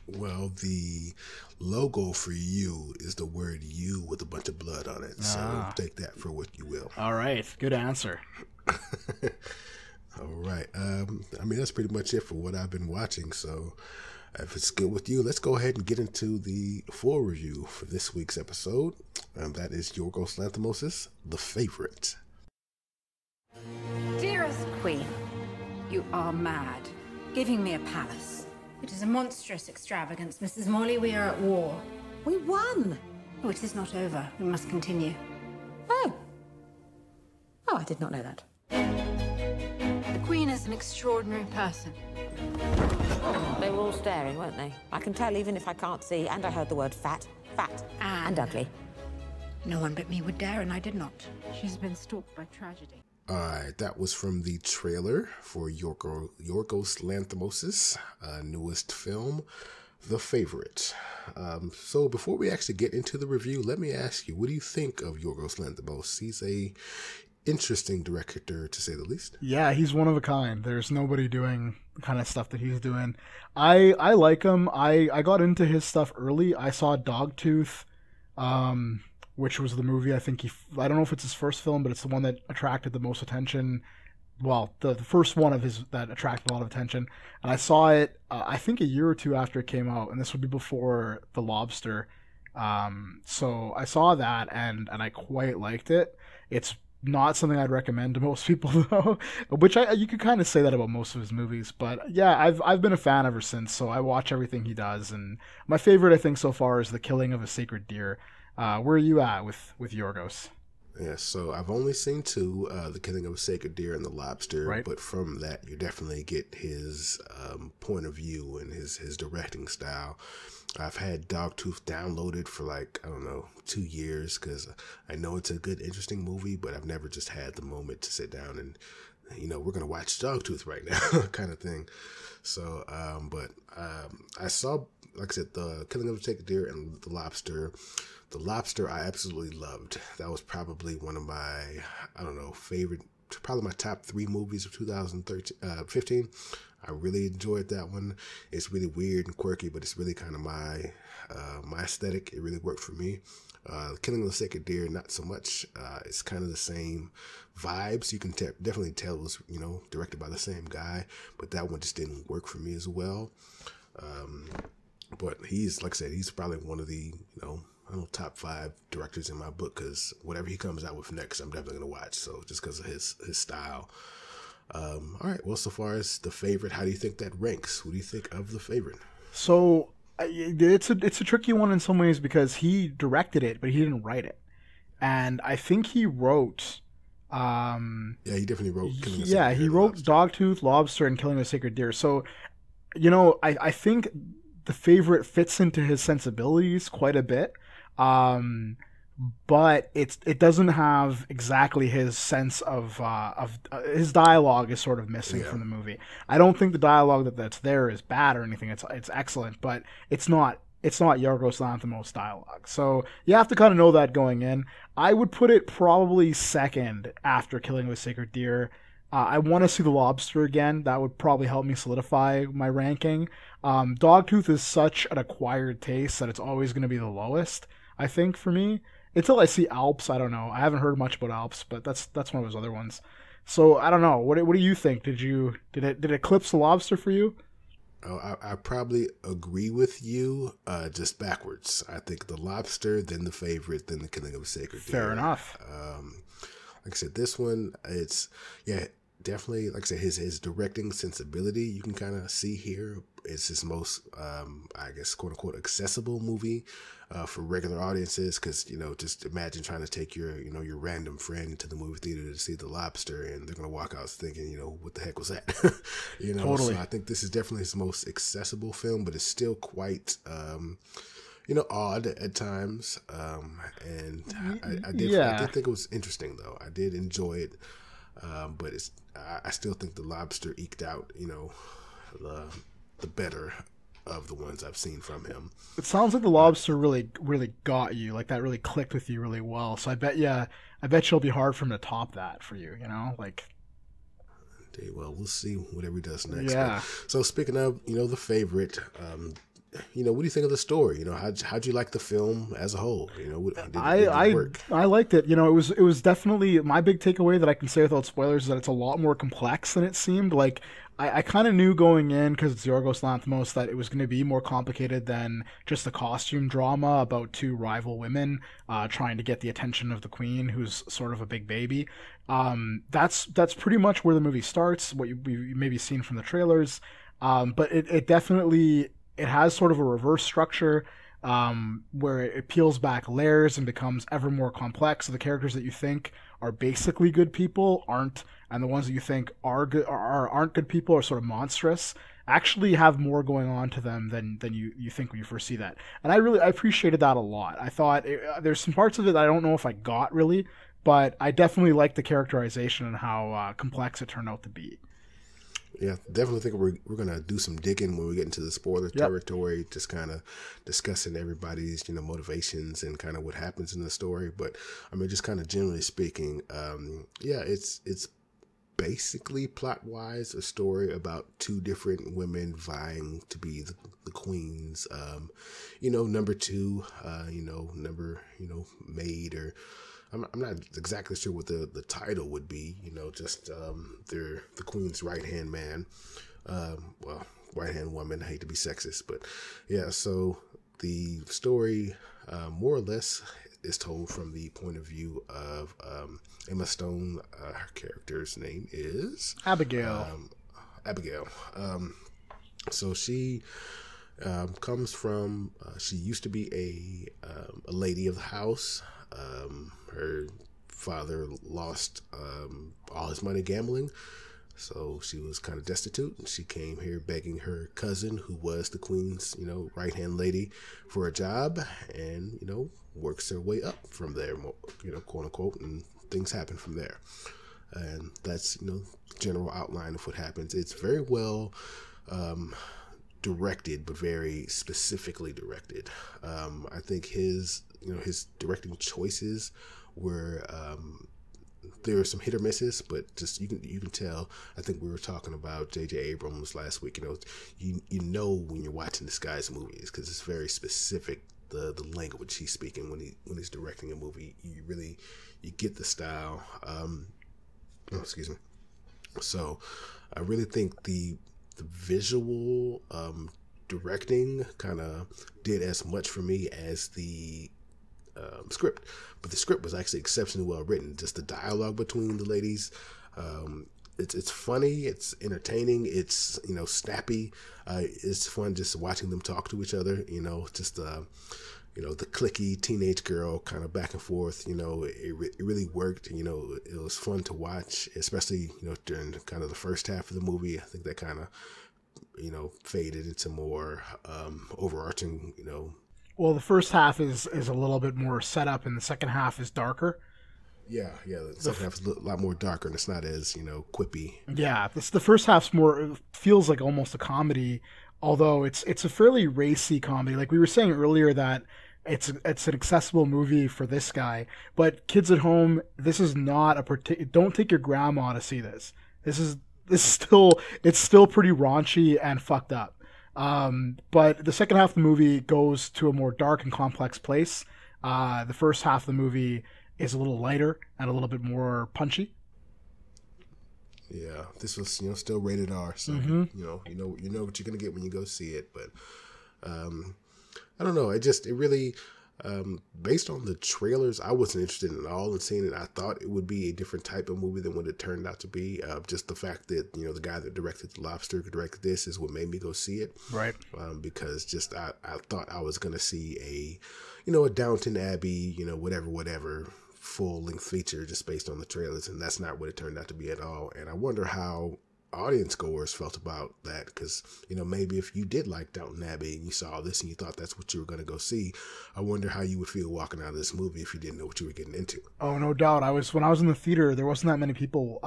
Well, the logo for you is the word "you" with a bunch of blood on it. So take that for what you will. All right, good answer. All right. That's pretty much it for what I've been watching. So if it's good with you, let's go ahead and get into the full review for this week's episode. That is Yorgos Lanthimos' The Favorite. Dearest Queen, you are mad. Giving me a palace. It is a monstrous extravagance, Mrs. Morley. We are at war. We won. Oh, it is not over. We must continue. Oh, I did not know that. The Queen is an extraordinary person. They were all staring, weren't they? I can tell even if I can't see, and I heard the word fat, and ugly. No one but me would dare, and I did not. She's been stalked by tragedy. All right, that was from the trailer for Yorgos Lanthimos' newest film, The Favorite. So before we actually get into the review, let me ask you, what do you think of Yorgos Lanthimos? He's a interesting director, to say the least. Yeah, he's one of a kind. There's nobody doing the kind of stuff that he's doing. I like him. I got into his stuff early. I saw Dogtooth, which was the movie I don't know if it's his first film, but it's the one that attracted the most attention. Well, the first one of his that attracted a lot of attention. And I saw it, I think a year or two after it came out, and this would be before The Lobster. So I saw that, and I quite liked it. It's not something I'd recommend to most people, though, which you could kind of say that about most of his movies. But yeah, I've been a fan ever since, so I watch everything he does. And my favorite, I think, so far is The Killing of a Sacred Deer. Where are you at with Yorgos? Yeah, so I've only seen two, The Killing of a Sacred Deer and The Lobster, right. But from that you definitely get his point of view and his directing style. I've had Dogtooth downloaded for 2 years because I know it's a good, interesting movie, but I've never just had the moment to sit down and, we're going to watch Dogtooth right now kind of thing. So, I saw, like I said, The Killing of a Sacred Deer and The Lobster. The Lobster I absolutely loved. That was probably one of my, favorite, probably my top 3 movies of 2015. I really enjoyed that one. It's really weird and quirky, but it's really kind of my aesthetic. It really worked for me. Killing of the Sacred Deer, not so much. It's kind of the same vibes. You can definitely tell it was, directed by the same guy, but that one just didn't work for me as well. But he's, like I said, he's probably one of the, top 5 directors in my book, because whatever he comes out with next, I'm definitely going to watch. So just because of his style. All right. Well, so far as The Favorite, how do you think that ranks? What do you think of The Favorite? So it's a tricky one in some ways because he directed it, but he didn't write it. And I think he wrote... yeah, he definitely wrote Killing a Sacred Deer. He wrote Dogtooth, Lobster, and Killing a Sacred Deer. So, I think The Favorite fits into his sensibilities quite a bit. But it doesn't have exactly his sense of his dialogue is sort of missing from the movie. I don't think the dialogue that's there is bad or anything. It's excellent, but it's not it's not Yorgos Lanthimos dialogue. So you have to kind of know that going in. I would put it probably second after Killing of a Sacred Deer. I want to see The Lobster again. That would probably help me solidify my ranking. Dogtooth is such an acquired taste that it's always going to be the lowest, I think, for me. Until I see Alps, I don't know. I haven't heard much about Alps, but that's one of those other ones. So I don't know. What do you think? Did it eclipse The Lobster for you? Oh, I probably agree with you, just backwards. I think The Lobster, then The Favorite, then The Killing of a Sacred Deer. Fair enough. Like I said, this one, it's, yeah, definitely, like I said, his directing sensibility, you can kind of see here. It's his most, I guess, quote unquote, accessible movie for regular audiences. Because, you know, just imagine trying to take your random friend to the movie theater to see The Lobster, and they're going to walk out thinking, you know, what the heck was that? You know, Totally. So I think this is definitely his most accessible film, but it's still quite, you know, odd at times. And I did think it was interesting, though. I did enjoy it. But I still think The Lobster eked out, you know, the better of the ones I've seen from him. It sounds like The Lobster really got you. Like that really clicked with you really well. So I bet you'll be hard for him to top that for you, you know? Like, well, we'll see whatever he does next. Yeah. But, so speaking of, you know, The Favorite, you know, what do you think of the story? You know, how'd you like the film as a whole? You know, did it work? I liked it. You know, it was definitely my big takeaway that I can say without spoilers is that it's a lot more complex than it seemed. Like I kind of knew going in, because it's Yorgos Lanthimos, that it was going to be more complicated than just a costume drama about two rival women trying to get the attention of the queen, who's sort of a big baby. That's pretty much where the movie starts. What you maybe seen from the trailers, but it definitely. It has sort of a reverse structure where it peels back layers and becomes ever more complex. So the characters that you think are basically good people aren't, and the ones that you think are good aren't good people are sort of monstrous. Actually, have more going on to them than you think when you first see that. And I appreciated that a lot. I thought there's some parts of it that I don't know if I got really, but I definitely liked the characterization and how complex it turned out to be. Yeah, definitely think we're gonna do some digging when we get into the spoiler territory, just kind of discussing everybody's, you know, motivations and kind of what happens in the story. But I mean, just kind of generally speaking, it's basically plot wise a story about two different women vying to be the queens. You know, number two, maid, or I'm not exactly sure what the title would be, you know, just they're the queen's right-hand man, right-hand woman. I hate to be sexist, but yeah, so the story more or less is told from the point of view of Emma Stone. Her character's name is Abigail. So she comes from, she used to be a lady of the house. Her father lost all his money gambling, so she was kind of destitute. She came here begging her cousin, who was the queen's, you know, right-hand lady, for a job, and, you know, works her way up from there, you know, quote unquote, and things happen from there. And that's, you know, the general outline of what happens. It's very well directed, but very specifically directed. I think his directing choices were there were some hit or misses, but just you can tell. I think we were talking about J.J. Abrams last week. You know, you know when you're watching this guy's movies, because it's very specific, the language he's speaking when he's directing a movie. You get the style. Excuse me. So I really think the visual directing kind of did as much for me as the script, but the script was actually exceptionally well written. Just the dialogue between the ladies, it's funny, it's entertaining, it's, you know, snappy. It's fun just watching them talk to each other. You know, just you know, the cliquey teenage girl kind of back and forth. You know, it really worked. You know, it was fun to watch, especially, you know, during kind of the first half of the movie. I think that kind of, you know, faded into more overarching, you know. Well, the first half is a little bit more set up, and the second half is darker. Yeah. The second half is a lot more darker, and it's not as, you know, quippy. Yeah, the first half's more, it feels like almost a comedy, although it's a fairly racy comedy. Like we were saying earlier that it's an accessible movie for this guy, but kids at home, this is not don't take your grandma to see this. This is still it's still pretty raunchy and fucked up. But the second half of the movie goes to a more dark and complex place. The first half of the movie is a little lighter and a little bit more punchy. Yeah, this was still rated R, so you know what you're gonna get when you go see it. But I don't know. It really based on the trailers, I wasn't interested at all in seeing it. I thought it would be a different type of movie than what it turned out to be. Just the fact that the guy that directed The Lobster directed this is what made me go see it. Right. Because just I thought I was gonna see a Downton Abbey, whatever full-length feature just based on the trailers, and that's not what it turned out to be at all. And I wonder how audience goers felt about that, because maybe if you did like Downton Abbey and you saw this and you thought that's what you were going to go see, I wonder how you would feel walking out of this movie if you didn't know what you were getting into. Oh, no doubt. When I was in the theater, there wasn't that many people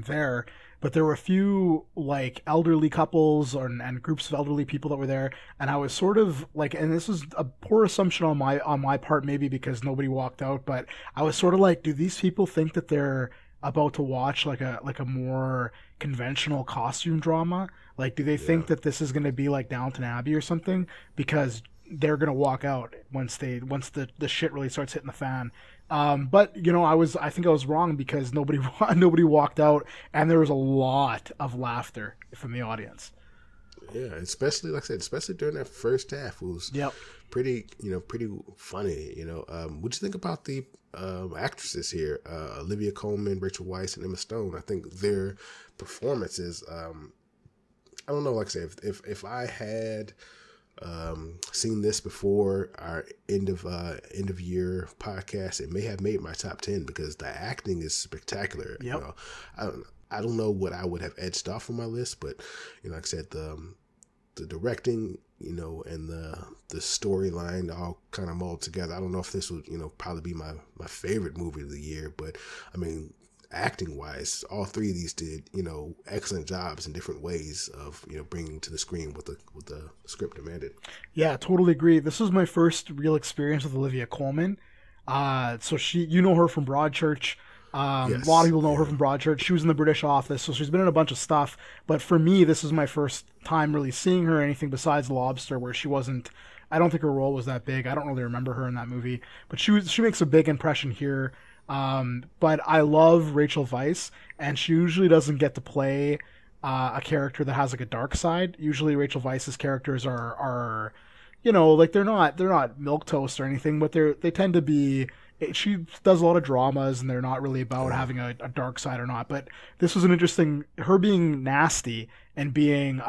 there, but there were a few like elderly couples and groups of elderly people that were there, and I was sort of like, and this is a poor assumption on my part, maybe because nobody walked out, but I was sort of like, do these people think that they're about to watch like a more conventional costume drama? Like, do they think that this is going to be like Downton Abbey or something? Because they're going to walk out once the shit really starts hitting the fan. But I think I was wrong, because nobody walked out, and there was a lot of laughter from the audience. Yeah, especially like I said, especially during that first half, it was pretty funny. What'd you think about the actresses here? Olivia Colman, Rachel Weisz, and Emma Stone. I think their performances. I don't know. Like I said, if I had seen this before our end of year podcast, it may have made my top 10, because the acting is spectacular. Yep. I don't know what I would have edged off on my list, but like I said, the directing, and the storyline all kind of mold together. I don't know if this would, probably be my favorite movie of the year, but I mean, acting wise, all three of these did, excellent jobs in different ways of, bringing to the screen what the script demanded. Yeah, totally agree. This was my first real experience with Olivia Colman. So she, her from Broadchurch. Yes. A lot of people know her from Broadchurch. She was in The British Office, so she's been in a bunch of stuff. But for me, this is my first time really seeing her anything besides Lobster, where she wasn't. I don't think her role was that big. I don't really remember her in that movie, but she makes a big impression here. But I love Rachel Weisz, and she usually doesn't get to play a character that has like a dark side. Usually, Rachel Weisz's characters are like they're not milquetoast or anything, but they tend to be. She does a lot of dramas, and they're not really about having a dark side or not. But this was an interesting, her being nasty and being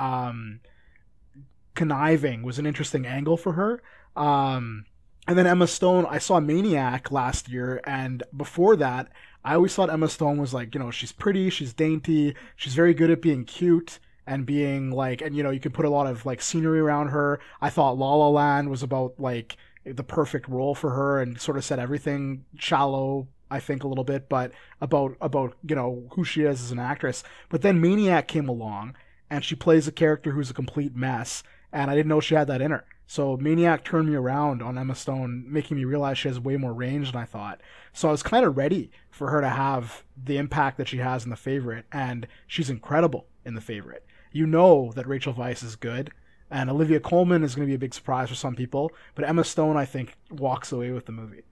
conniving was an interesting angle for her. And then Emma Stone, I saw Maniac last year, and before that, I always thought Emma Stone was like, she's pretty, she's dainty, she's very good at being cute and being like, and you can put a lot of like scenery around her. I thought La La Land was about like the perfect role for her and sort of said everything. Shallow, I think, a little bit, but about who she is as an actress. But then Maniac came along, and she plays a character who's a complete mess, and I didn't know she had that in her. So Maniac turned me around on Emma Stone, making me realize she has way more range than I thought. So I was kind of ready for her to have the impact that she has in The Favorite, and she's incredible in The Favorite. That Rachel Weisz is good, and Olivia Colman is going to be a big surprise for some people, but Emma Stone, I think, walks away with the movie.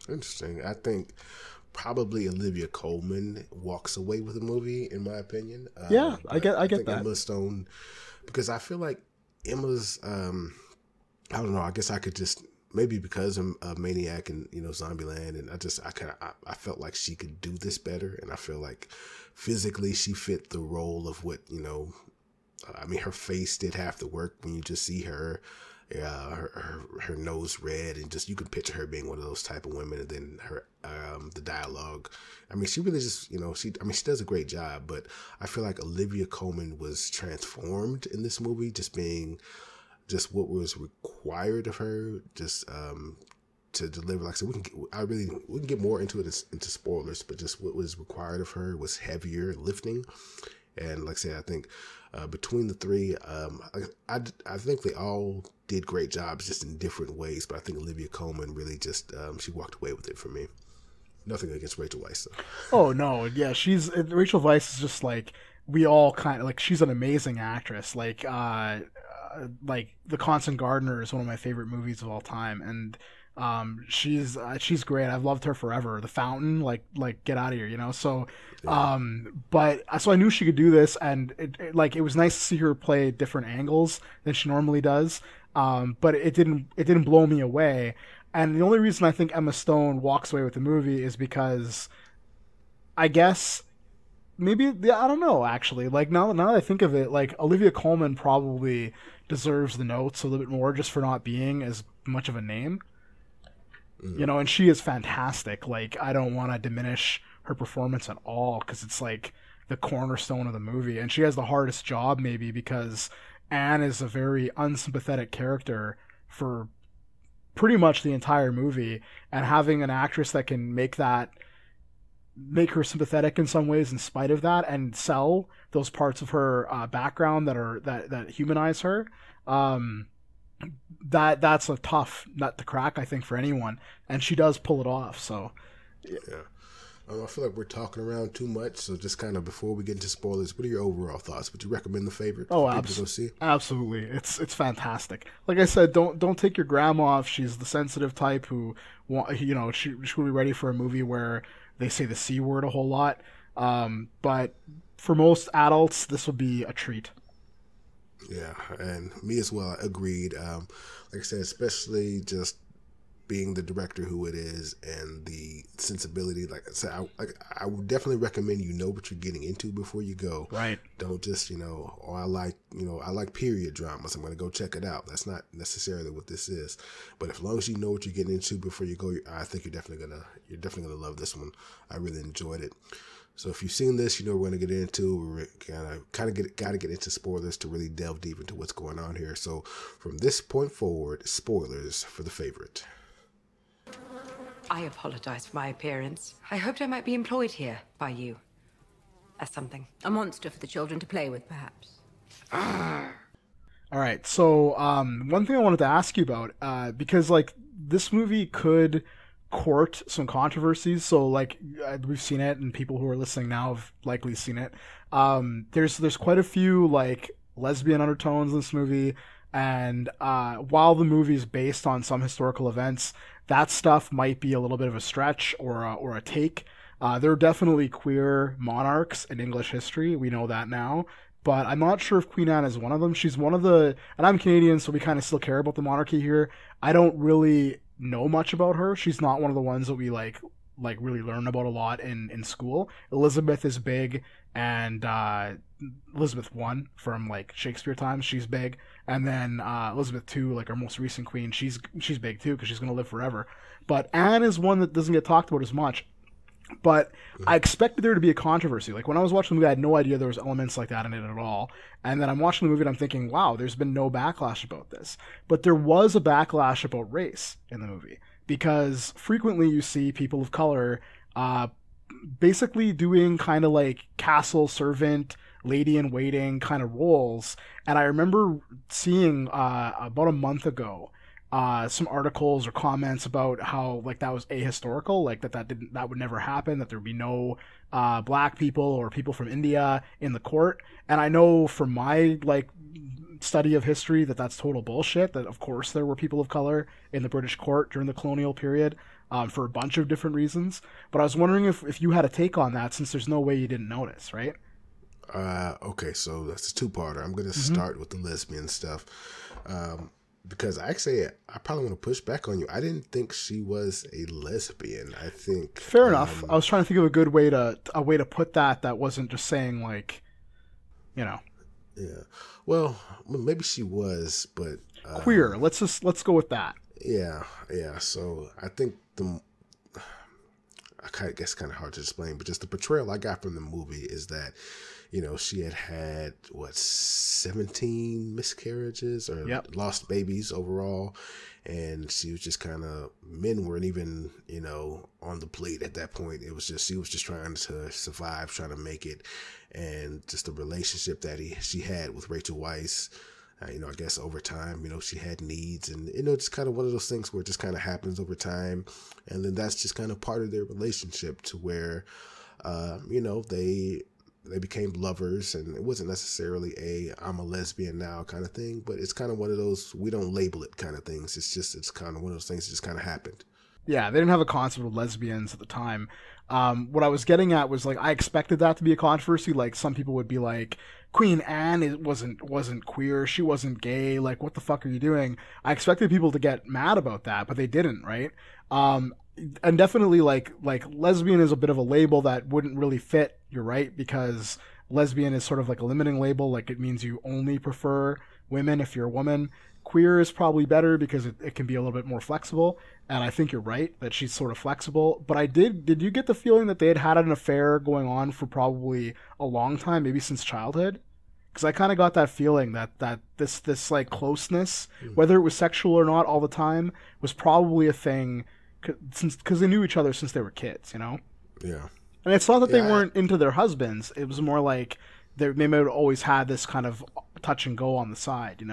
Interesting. I think probably Olivia Colman walks away with the movie, in my opinion. I get that. Emma Stone, because I feel like Emma's, I don't know, I guess I could just, maybe because of Maniac and, Zombieland, and I felt like she could do this better, and I feel like physically she fit the role of what, I mean, her face did half the work when you just see her, her nose red, and just you can picture her being one of those type of women. And then her, the dialogue. I mean, she really just, she does a great job. But I feel like Olivia Colman was transformed in this movie, just being just what was required of her, just to deliver. Like I said, we can get more into it into spoilers, but just what was required of her was heavier lifting. And like I said, I think between the three, I think they all did great jobs, just in different ways. But I think Olivia Colman really just she walked away with it for me. Nothing against Rachel Weisz though. Oh no, yeah, Rachel Weisz is just like, we all kind of like, she's an amazing actress. Like The Constant Gardener is one of my favorite movies of all time, and she's great. I've loved her forever. The Fountain, like get out of here, you know. So, but so I knew she could do this, and it was nice to see her play different angles than she normally does. But it didn't blow me away. And the only reason I think Emma Stone walks away with the movie is because, I guess, maybe, I don't know, actually. Like, now that I think of it, like, Olivia Colman probably deserves the notes a little bit more just for not being as much of a name. You know, and she is fantastic. Like, I don't want to diminish her performance at all, because it's like the cornerstone of the movie. And she has the hardest job, maybe, because Anne is a very unsympathetic character for pretty much the entire movie, and having an actress that can make her sympathetic in some ways in spite of that, and sell those parts of her background that humanize her, that's a tough nut to crack, I think, for anyone, and she does pull it off. So yeah. I feel like we're talking around too much, so just kind of before we get into spoilers, what are your overall thoughts? Would you recommend The Favorite? Oh, for people to go see? Absolutely. It's fantastic. Like I said, don't take your grandma if she's the sensitive type who, you know, she will be ready for a movie where they say the C word a whole lot. But for most adults, this will be a treat. Yeah, and me as well. Agreed. Like I said, especially just being the director who it is, and the sensibility. Like I said, I would definitely recommend you know what you're getting into before you go. Right. Don't just, I like period dramas, I'm going to go check it out. That's not necessarily what this is. But as long as you know what you're getting into before you go, I think you're definitely gonna love this one. I really enjoyed it. So if you've seen this, you know we're going to get into. We're got to get into spoilers to really delve deep into what's going on here. So from this point forward, spoilers for The Favorite. I apologize for my appearance. I hoped I might be employed here by you as something. A monster for the children to play with, perhaps. All right. So one thing I wanted to ask you about, because like this movie could court some controversies. So like we've seen it, and people who are listening now have likely seen it. There's quite a few like lesbian undertones in this movie, and while the movie is based on some historical events, that stuff might be a little bit of a stretch or a take. There are definitely queer monarchs in English history. We know that now. But I'm not sure if Queen Anne is one of them. She's one of the... And I'm Canadian, so we kind of still care about the monarchy here. I don't really know much about her. She's not one of the ones that we like really learn about a lot in school. Elizabeth is big, and Elizabeth I from like Shakespeare times, she's big. And then Elizabeth II, like our most recent queen, she's big too, because she's going to live forever. But Anne is one that doesn't get talked about as much. But I expected there to be a controversy. Like when I was watching the movie, I had no idea there was elements like that in it at all. And then I'm watching the movie and I'm thinking, wow, there's been no backlash about this. But there was a backlash about race in the movie, because frequently you see people of color basically doing kind of like castle servant, lady in waiting kind of roles. And I remember seeing about a month ago some articles or comments about how like that was ahistorical, like that would never happen, that there would be no black people or people from India in the court. And I know from my like study of history that's total bullshit, that of course there were people of color in the British court during the colonial period for a bunch of different reasons. But I was wondering if you had a take on that, since there's no way you didn't notice, right? Okay, so that's a two-parter. I'm going to start with the lesbian stuff. Because actually, I probably want to push back on you. I didn't think she was a lesbian. I think fair enough. I was trying to think of a good way to put that wasn't just saying like, you know. Yeah. Well, maybe she was, but queer. Let's go with that. Yeah. So I think I guess kind of hard to explain, but just the portrayal I got from the movie is that she had what, 17 miscarriages or lost babies overall. And she was just kind of, men weren't even, on the plate at that point. It was just, she was just trying to survive, trying to make it. And just the relationship that she had with Rachel Weisz, I guess over time, she had needs, and, just kind of one of those things where it just kind of happens over time. And then that's just kind of part of their relationship, to where, they became lovers, and it wasn't necessarily I'm a lesbian now kind of thing, but it's kind of one of those, we don't label it kind of things. It's kind of one of those things that just kind of happened. Yeah, they didn't have a concept of lesbians at the time. What I was getting at was, like, I expected that to be a controversy. Like, some people would be like, Queen Anne wasn't queer, she wasn't gay, like, what the fuck are you doing? I expected people to get mad about that, but they didn't, right? And definitely, like lesbian is a bit of a label that wouldn't really fit, you're right, because lesbian is sort of like a limiting label, like it means you only prefer women if you're a woman. Queer is probably better because it can be a little bit more flexible, and I think you're right that she's sort of flexible. But did you get the feeling that they had an affair going on for probably a long time, maybe since childhood? Because I kind of got that feeling that this like closeness, whether it was sexual or not all the time, was probably a thing, because they knew each other since they were kids, Yeah. And it's not that they weren't into their husbands. It was more like they may have always had this kind of touch and go on the side,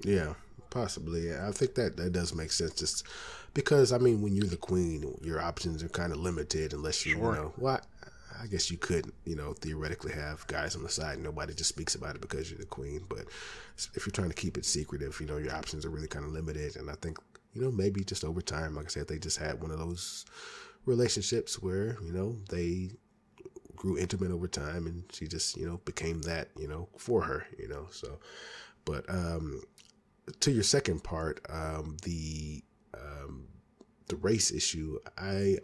Yeah, possibly. Yeah, I think that does make sense. Just because, when you're the queen, your options are kind of limited unless you, I guess you could, theoretically have guys on the side. Nobody just speaks about it because you're the queen. But if you're trying to keep it secretive, your options are really kind of limited. And I think, maybe just over time, like I said, they just had one of those relationships where, they grew intimate over time, and she just, became that, for her, so. But to your second part, the race issue, I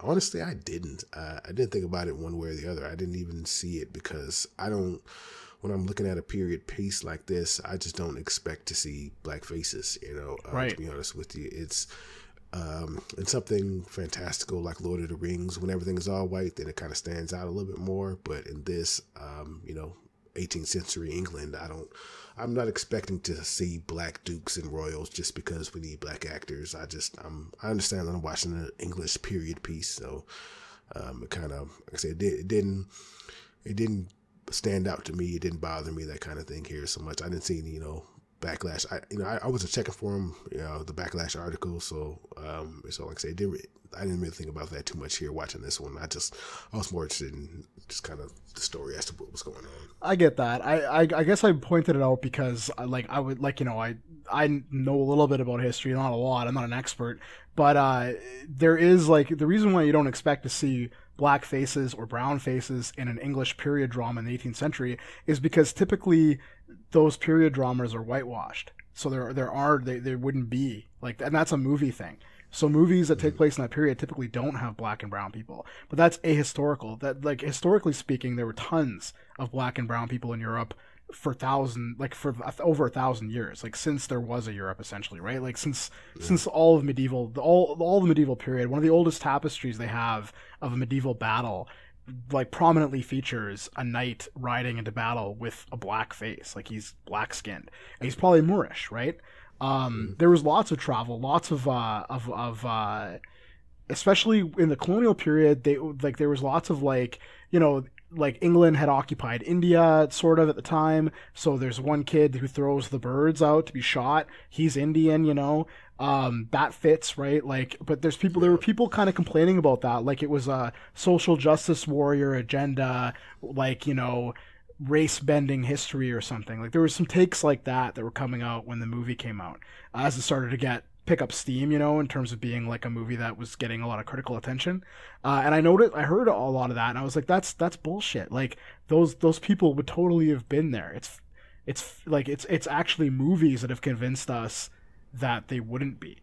didn't think about it one way or the other. I didn't even see it, because when I'm looking at a period piece like this, I just don't expect to see black faces, right. To be honest with you. It's in something fantastical like Lord of the Rings, when everything is all white, then it kind of stands out a little bit more. But in this, 18th century England, I'm not expecting to see black dukes and royals just because we need black actors. I understand that I'm watching an English period piece, so it kind of, like I said, it didn't stand out to me. It didn't bother me, that kind of thing here so much. I didn't see any, backlash. I wasn't checking for them, the backlash article. So like I said, I didn't really think about that too much here watching this one. I was more interested in just kind of the story as to what was going on. I get that. I guess I pointed it out because I know a little bit about history, not a lot. I'm not an expert, but there is the reason why you don't expect to see black faces or brown faces in an English period drama in the 18th century is because typically those period dramas are whitewashed. So there wouldn't be and that's a movie thing. So movies that take place in that period typically don't have black and brown people, but that's ahistorical. That historically speaking, there were tons of black and brown people in Europe for over 1,000 years, since there was a Europe, essentially, right? Since all of medieval, all the medieval period, one of the oldest tapestries they have of a medieval battle, prominently features a knight riding into battle with a black face, he's black skinned, and he's probably Moorish, right? There was lots of travel, lots of especially in the colonial period, there was lots of England had occupied India sort of at the time. So there's one kid who throws the birds out to be shot. He's Indian, that fits, right? But there were people kind of complaining about that. It was a social justice warrior agenda, race bending history or something. There were some takes like that were coming out when the movie came out, as it started to pick up steam, in terms of being a movie that was getting a lot of critical attention. And I heard a lot of that, and I was like, that's bullshit. Those people would totally have been there. It's actually movies that have convinced us that they wouldn't be.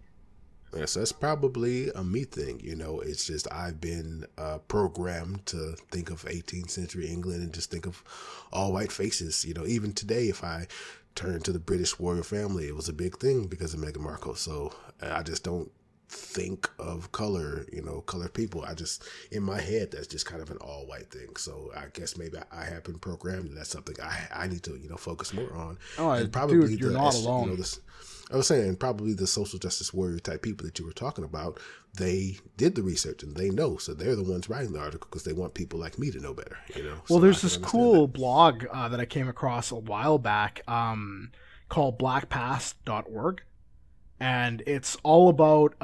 Yes, that's probably a me thing. It's just I've been programmed to think of 18th century England and just think of all white faces. Even today, if I turn to the British royal family, it was a big thing because of Meghan Markle. So I just don't think of color, colored people. In my head, that's just kind of an all white thing. So I guess maybe I have been programmed, and that's something I need to, focus more on. Oh, and probably dude, you're not alone. I was saying probably the social justice warrior type people that you were talking about, they did the research and they know. So they're the ones writing the article because they want people like me to know better, Well, there's this cool blog that I came across a while back called blackpast.org. And it's all about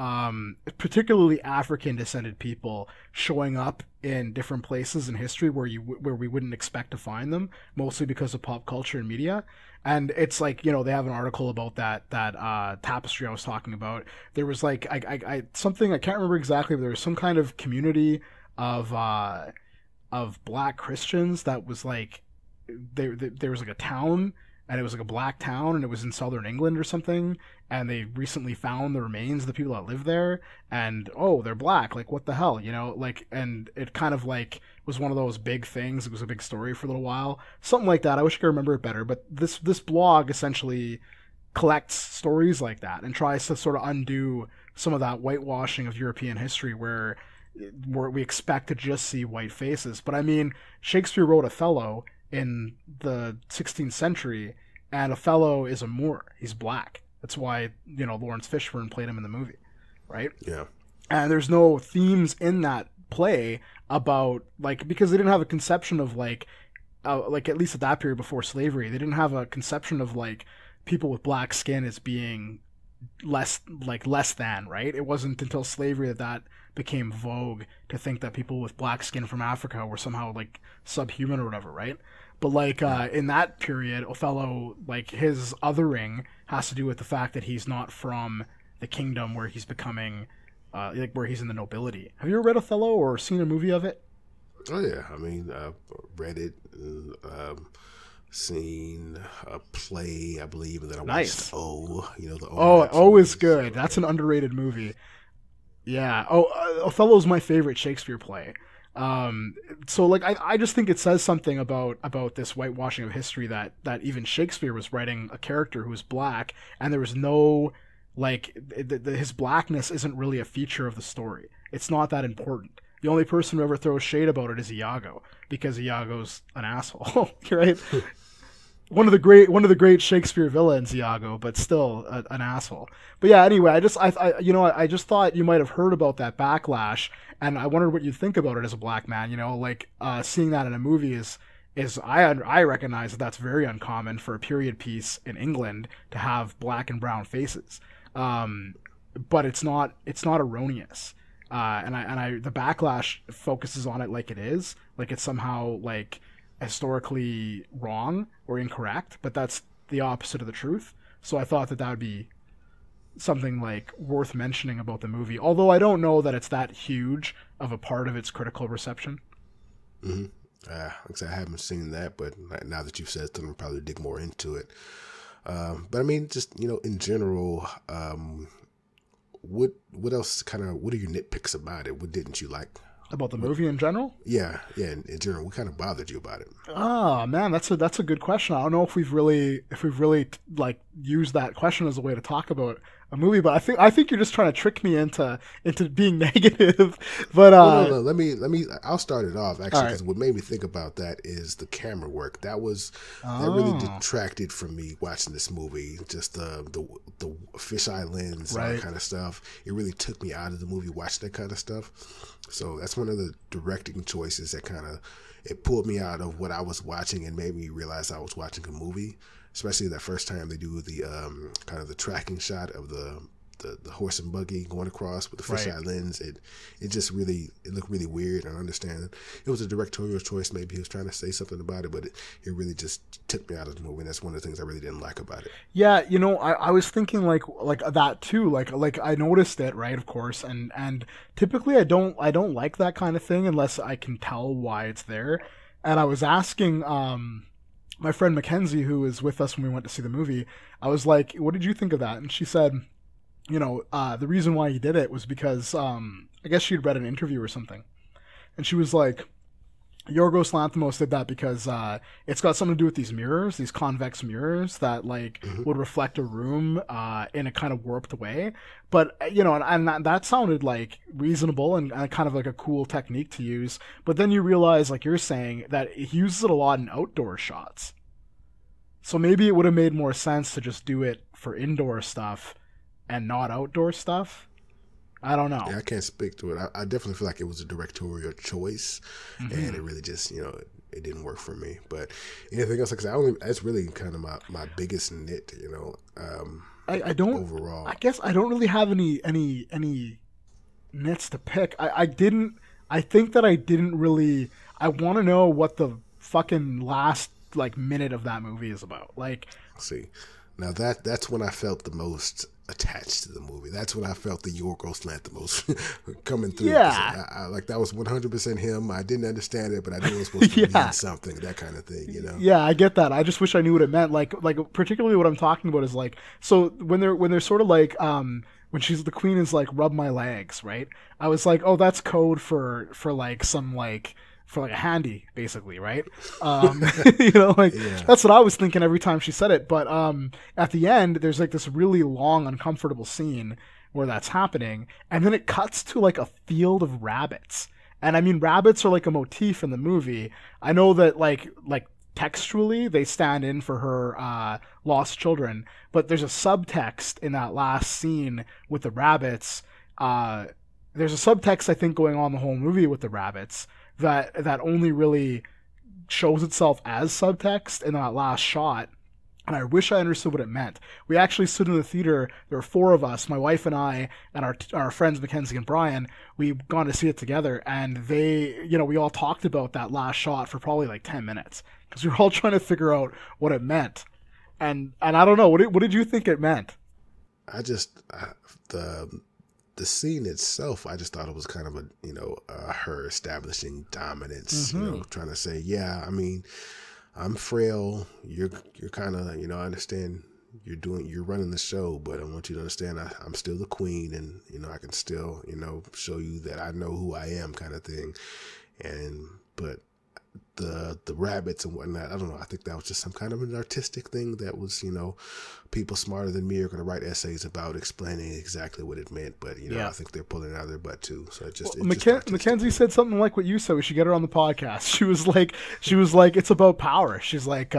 particularly African descended people showing up in different places in history where we wouldn't expect to find them, mostly because of pop culture and media. And it's like, they have an article about that tapestry I was talking about. There was like something I can't remember exactly, but there was some kind of community of Black Christians that was like there was like a town. And it was like a black town, and it was in southern England or something. And they recently found the remains of the people that live there. And, oh, they're black. Like, what the hell, and it kind of like was one of those big things. It was a big story for a little while. Something like that. I wish I could remember it better. But this blog essentially collects stories like that and tries to sort of undo some of that whitewashing of European history where we expect to just see white faces. But I mean, Shakespeare wrote Othello in the 16th century, and Othello is a Moor. He's black. That's why, Lawrence Fishburne played him in the movie, right? Yeah. And there's no themes in that play about, because they didn't have a conception of, at least at that period before slavery, they didn't have a conception of, people with black skin as being less than, right? It wasn't until slavery that became vogue to think that people with black skin from Africa were somehow, subhuman or whatever, right? But in that period, Othello, his othering has to do with the fact that he's not from the kingdom where he's becoming, where he's in the nobility. Have you ever read Othello or seen a movie of it? Oh yeah, I mean, I've read it, seen a play, I believe, and then I watched O. The O. O is good. That's an underrated movie. Yeah. Othello's my favorite Shakespeare play. So I just think it says something about this whitewashing of history that even Shakespeare was writing a character who was black, and there was no his blackness isn't really a feature of the story. It's not that important. The only person who ever throws shade about it is Iago, because Iago's an asshole, right? One of the great Shakespeare villains, Iago, but still an asshole. But yeah, anyway, I just thought you might have heard about that backlash, and I wondered what you'd think about it as a black man. Seeing that in a movie is I recognize that that's very uncommon for a period piece in England to have black and brown faces, but it's not erroneous. And the backlash focuses on it like it is, like it's somehow historically wrong or incorrect, but that's the opposite of the truth. So I thought that would be something worth mentioning about the movie, although I don't know that it's that huge of a part of its critical reception. Mm-hmm. I haven't seen that, but now that you've said something, I'll probably dig more into it. But I mean, just, in general, what else what are your nitpicks about it? What didn't you like? About the movie in general? Yeah, in general, what kind of bothered you about it? Oh man, that's a good question. I don't know if we've really used that question as a way to talk about a movie, but I think you're just trying to trick me into being negative. But no, let me. I'll start it off actually, because what made me think about that is the camera work. That really detracted from me watching this movie. Just the fisheye lens, and that kind of stuff. It really took me out of the movie watching that kind of stuff. So that's one of the directing choices that it pulled me out of what I was watching and made me realize I was watching a movie. Especially that first time they do the kind of the tracking shot of the horse and buggy going across with the fisheye lens. It looked really weird. I understand it was a directorial choice. Maybe he was trying to say something about it, but it really just took me out of the movie. And that's one of the things I really didn't like about it. Yeah, I was thinking like that too. Like I noticed it, right? Of course, and typically I don't like that kind of thing unless I can tell why it's there. And I was asking my friend Mackenzie, who was with us when we went to see the movie, I was like, what did you think of that? And she said, the reason why he did it was because I guess she'd read an interview or something. And she was like, Yorgos Lanthimos did that because it's got something to do with these mirrors, these convex mirrors that like would reflect a room in a kind of warped way. But and that sounded like reasonable and kind of like a cool technique to use. But then you realize, like you're saying, that he uses it a lot in outdoor shots. So maybe it would have made more sense to just do it for indoor stuff and not outdoor stuff. I don't know. Yeah, I can't speak to it. I definitely feel like it was a directorial choice, and it really just, it didn't work for me. But anything else, like I said, that's really kind of my biggest nit, I don't overall. I guess I don't really have any nits to pick. I think that I didn't really. I want to know what the fucking last like minute of that movie is about. Like, see, now that's when I felt the most attached to the movie. That's when I felt the Yorgos Lanthimos coming through. Yeah, I like that was 100% him. I didn't understand it, but I knew it was supposed to mean something. That kind of thing, Yeah, I get that. I just wish I knew what it meant. Like particularly what I'm talking about is like, so when they're sort of like when the queen is like, rub my legs, right? I was like, oh, that's code for like some like. For like a handy, basically, right? That's what I was thinking every time she said it. But at the end, there's like this really long, uncomfortable scene where that's happening, and then it cuts to like a field of rabbits. And I mean, rabbits are like a motif in the movie. I know that like textually they stand in for her lost children, but there's a subtext in that last scene with the rabbits. There's a subtext I think going on the whole movie with the rabbits. That only really shows itself as subtext in that last shot, and I wish I understood what it meant. We actually stood in the theater. There were 4 of us, my wife and I, and our friends Mackenzie and Brian. We've gone to see it together, and they, we all talked about that last shot for probably like 10 minutes because we were all trying to figure out what it meant. And I don't know, what did you think it meant? The scene itself, I just thought it was kind of her establishing dominance, trying to say, yeah, I mean, I'm frail. You're kind of, I understand you're running the show, but I want you to understand I'm still the queen, and, I can still, show you that I know who I am, kind of thing. But the rabbits and whatnot, I don't know. I think that was just some kind of an artistic thing that was, people smarter than me are going to write essays about explaining exactly what it meant. But, I think they're pulling it out of their butt too. So Mackenzie said something like what you said. We should get her on the podcast. She was like, it's about power. She's like,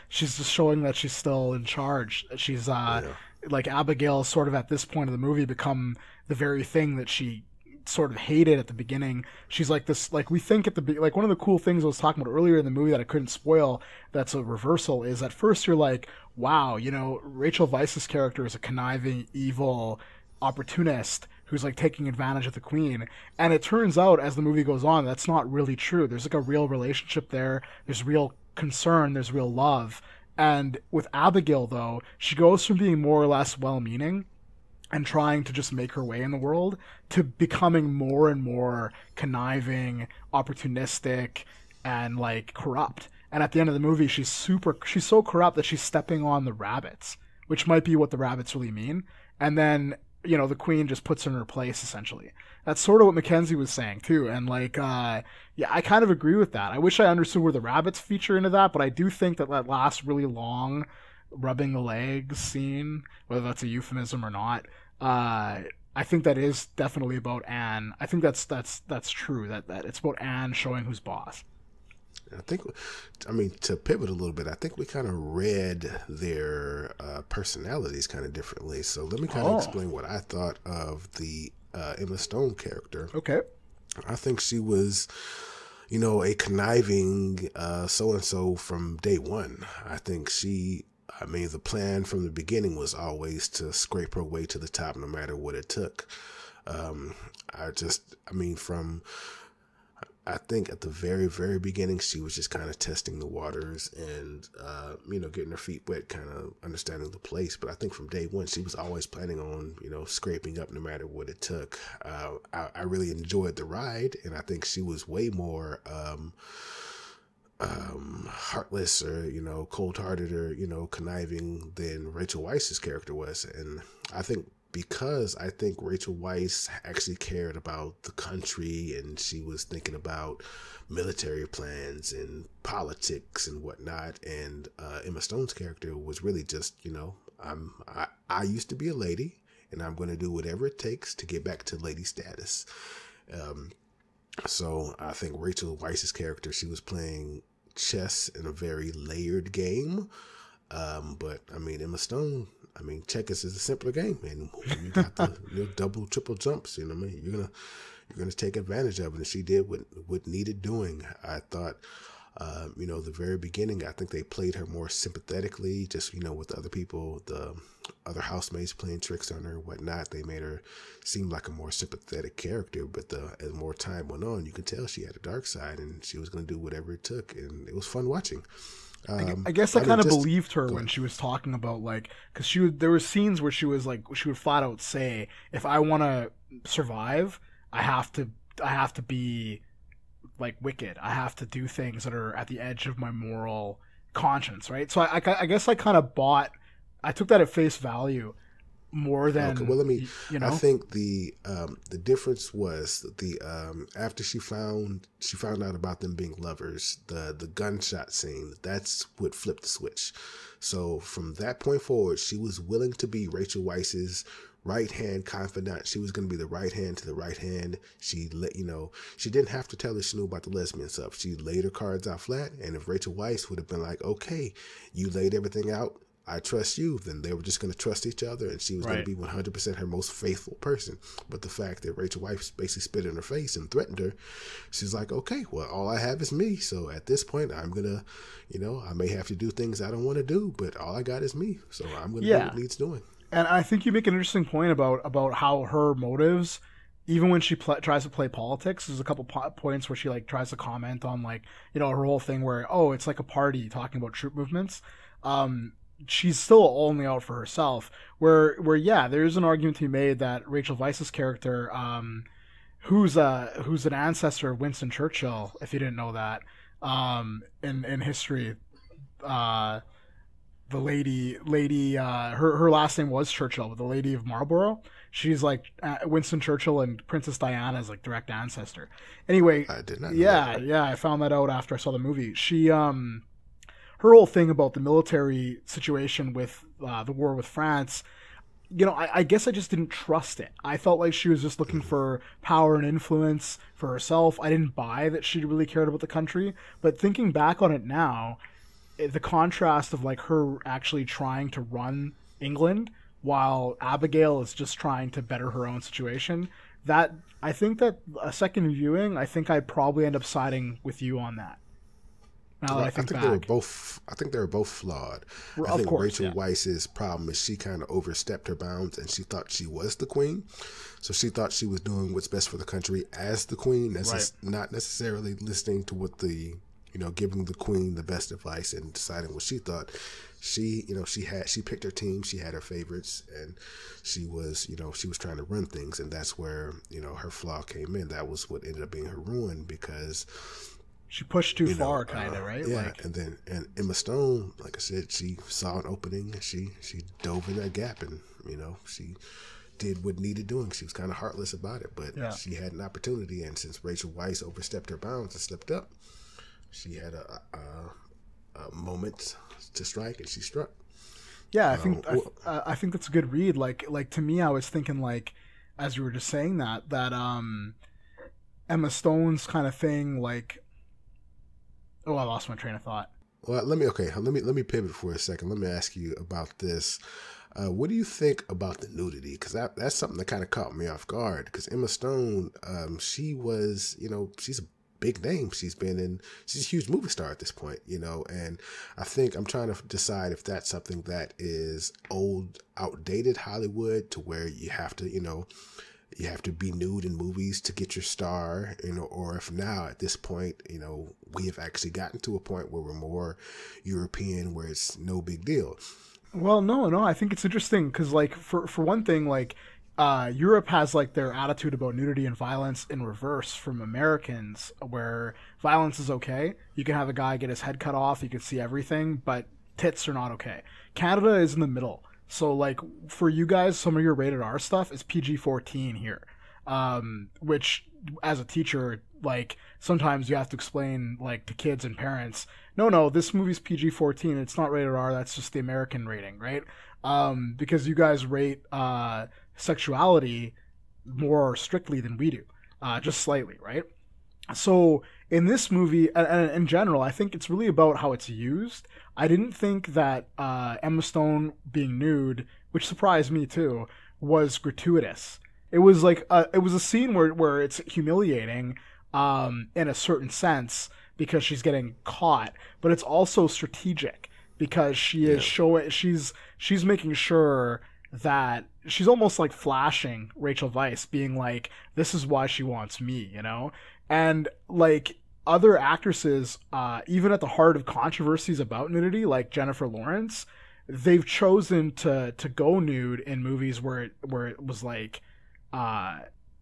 she's just showing that she's still in charge. She's like Abigail sort of at this point of the movie become the very thing that she sort of hated at the beginning. She's like this, like we think at the like one of the cool things I was talking about earlier in the movie that I couldn't spoil, that's a reversal, is at first you're like, wow, Rachel Weisz's character is a conniving, evil opportunist who's like taking advantage of the queen, and it turns out as the movie goes on that's not really true. There's like a real relationship there's real concern, there's real love. And with Abigail though, she goes from being more or less well-meaning and trying to just make her way in the world to becoming more and more conniving, opportunistic, and like corrupt. And at the end of the movie, she's so corrupt that she's stepping on the rabbits, which might be what the rabbits really mean. And then, the queen just puts her in her place, essentially. That's sort of what Mackenzie was saying too. And like, I kind of agree with that. I wish I understood where the rabbits feature into that, but I do think that last really long rubbing the legs scene, whether that's a euphemism or not, I think that is definitely about Anne. I think that's true, that it's about Anne showing who's boss. To pivot a little bit, I think we kind of read their personalities kind of differently. So let me kind of explain what I thought of the Emma Stone character. Okay. I think she was, a conniving so-and-so from day one. I think the plan from the beginning was always to scrape her way to the top no matter what it took. I think at the very, very beginning, she was just kind of testing the waters and, getting her feet wet, kind of understanding the place. But I think from day one, she was always planning on, scraping up no matter what it took. I really enjoyed the ride, and I think she was way more heartless or cold-hearted or conniving than Rachel Weisz's character was. And I think because I think Rachel Weisz actually cared about the country, and she was thinking about military plans and politics and whatnot. And Emma Stone's character was really just, I used to be a lady, and I'm going to do whatever it takes to get back to lady status. So I think Rachel Weisz's character, she was playing chess in a very layered game. But I mean, Emma Stone, checkers is a simpler game, and you got the double, triple jumps. You know what I mean? You're gonna take advantage of it, and she did what needed doing. I thought, the very beginning, I think they played her more sympathetically, just with the other people, the other housemates playing tricks on her and whatnot. They made her seem like a more sympathetic character. But as more time went on, you could tell she had a dark side, and she was gonna do whatever it took, and it was fun watching. I guess I kind of believed her when she was talking about, like, because there were scenes where she was like, she would flat out say, if I want to survive, I have to be like wicked. I have to do things that are at the edge of my moral conscience, right? So I guess I kind of I took that at face value more than. Okay, well, I think the difference was after she found out about them being lovers, the gunshot scene, that's what flipped the switch. So from that point forward, she was willing to be Rachel Weisz's right hand confidant. She was going to be the right hand to the right hand. She she didn't have to tell her she knew about the lesbian stuff. She laid her cards out flat, and if Rachel Weisz would have been like, okay, you laid everything out, I trust you, then they were just going to trust each other, and she was going to be 100% her most faithful person. But the fact that Rachel Weisz basically spit in her face and threatened her, she's like, okay, well, all I have is me. So at this point, I'm going to, I may have to do things I don't want to do, but all I got is me. So I'm going to do what needs doing. And I think you make an interesting point about how her motives, even when she tries to play politics, there's a couple points where she like tries to comment on like, her whole thing where, oh, it's like a party talking about troop movements. She's still only out for herself. Where there's an argument to be made that Rachel Weisz's character, who's an ancestor of Winston Churchill, if you didn't know that, in history, the lady, her last name was Churchill, but the Lady of Marlborough, she's like Winston Churchill and Princess Diana's like direct ancestor. Anyway, I did not know that. Yeah, I found that out after I saw the movie. She her whole thing about the military situation with the war with France, I guess I just didn't trust it. I felt like she was just looking for power and influence for herself. I didn't buy that she really cared about the country. But thinking back on it now, the contrast of like her actually trying to run England while Abigail is just trying to better her own situation, that I think that a second viewing, I think I'd probably end up siding with you on that. Now that I think back. they were both flawed. I think Rachel Weisz's problem is she kind of overstepped her bounds, and she thought she was the queen. So she thought she was doing what's best for the country as the queen. That's not necessarily listening to what giving the queen the best advice and deciding what she thought. She picked her team, she had her favorites, and she was trying to run things, and that's where, her flaw came in. That was what ended up being her ruin, because she pushed too far, kind of, right? Yeah, and Emma Stone, like I said, she saw an opening, and she dove in that gap, and she did what needed doing. She was kind of heartless about it, but she had an opportunity, and since Rachel Weisz overstepped her bounds and slipped up, she had a moment to strike, and she struck. Yeah, I think that's a good read. Like to me, I was thinking, like, as you were just saying that Emma Stone's kind of thing, like. Oh, I lost my train of thought. Well, let me pivot for a second. Let me ask you about this. What do you think about the nudity? Because that's something that kind of caught me off guard. Because Emma Stone, she was, she's a big name. She's a huge movie star at this point, and I think I'm trying to decide if that's something that is outdated Hollywood, to where you have to, you have to be nude in movies to get your star, or if now at this point, we have actually gotten to a point where we're more European, where it's no big deal. Well, no, I think it's interesting because, like, for one thing, like, Europe has like their attitude about nudity and violence in reverse from Americans, where violence is okay. You can have a guy get his head cut off, you can see everything, but tits are not okay. Canada is in the middle. So like for you guys, some of your rated R stuff is PG-14 here, which as a teacher, like sometimes you have to explain like to kids and parents, no, this movie's PG-14. It's not rated R. That's just the American rating, right? Because you guys rate sexuality more strictly than we do, just slightly, right? So in this movie, and in general, I think it's really about how it's used. I didn't think that Emma Stone being nude, which surprised me too, was gratuitous. It was like it was a scene where it's humiliating in a certain sense because she's getting caught, but it's also strategic because she is showing she's making sure that she's almost like flashing Rachel Weisz, being like, this is why she wants me, you know? And like other actresses, even at the heart of controversies about nudity, like Jennifer Lawrence, they've chosen to go nude in movies where it was like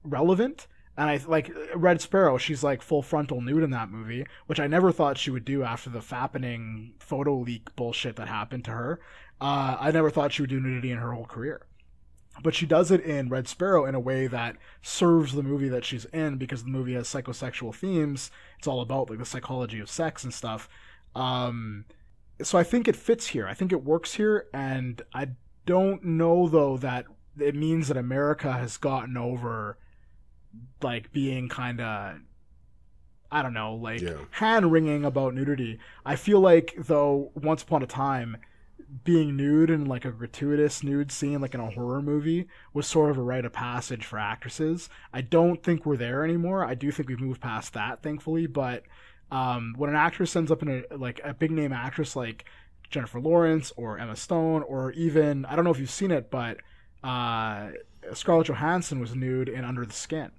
relevant. And I like Red Sparrow, she's like full frontal nude in that movie, which I never thought she would do after the fappening photo leak bullshit that happened to her. I never thought she would do nudity in her whole career. But she does it in Red Sparrow in a way that serves the movie that she's in, because the movie has psychosexual themes. It's all about like the psychology of sex and stuff. So I think it fits here. I think it works here, and I don't know though that it means that America has gotten over like being kind of, I don't know, like hand-wringing about nudity. I feel like though once upon a time, being nude in like a gratuitous nude scene like in a horror movie was sort of a rite of passage for actresses. I don't think we're there anymore. I do think we've moved past that, thankfully, but when an actress ends up in a big name actress like Jennifer Lawrence or Emma Stone, or even, I don't know if you've seen it, but Scarlett Johansson was nude in Under the Skin.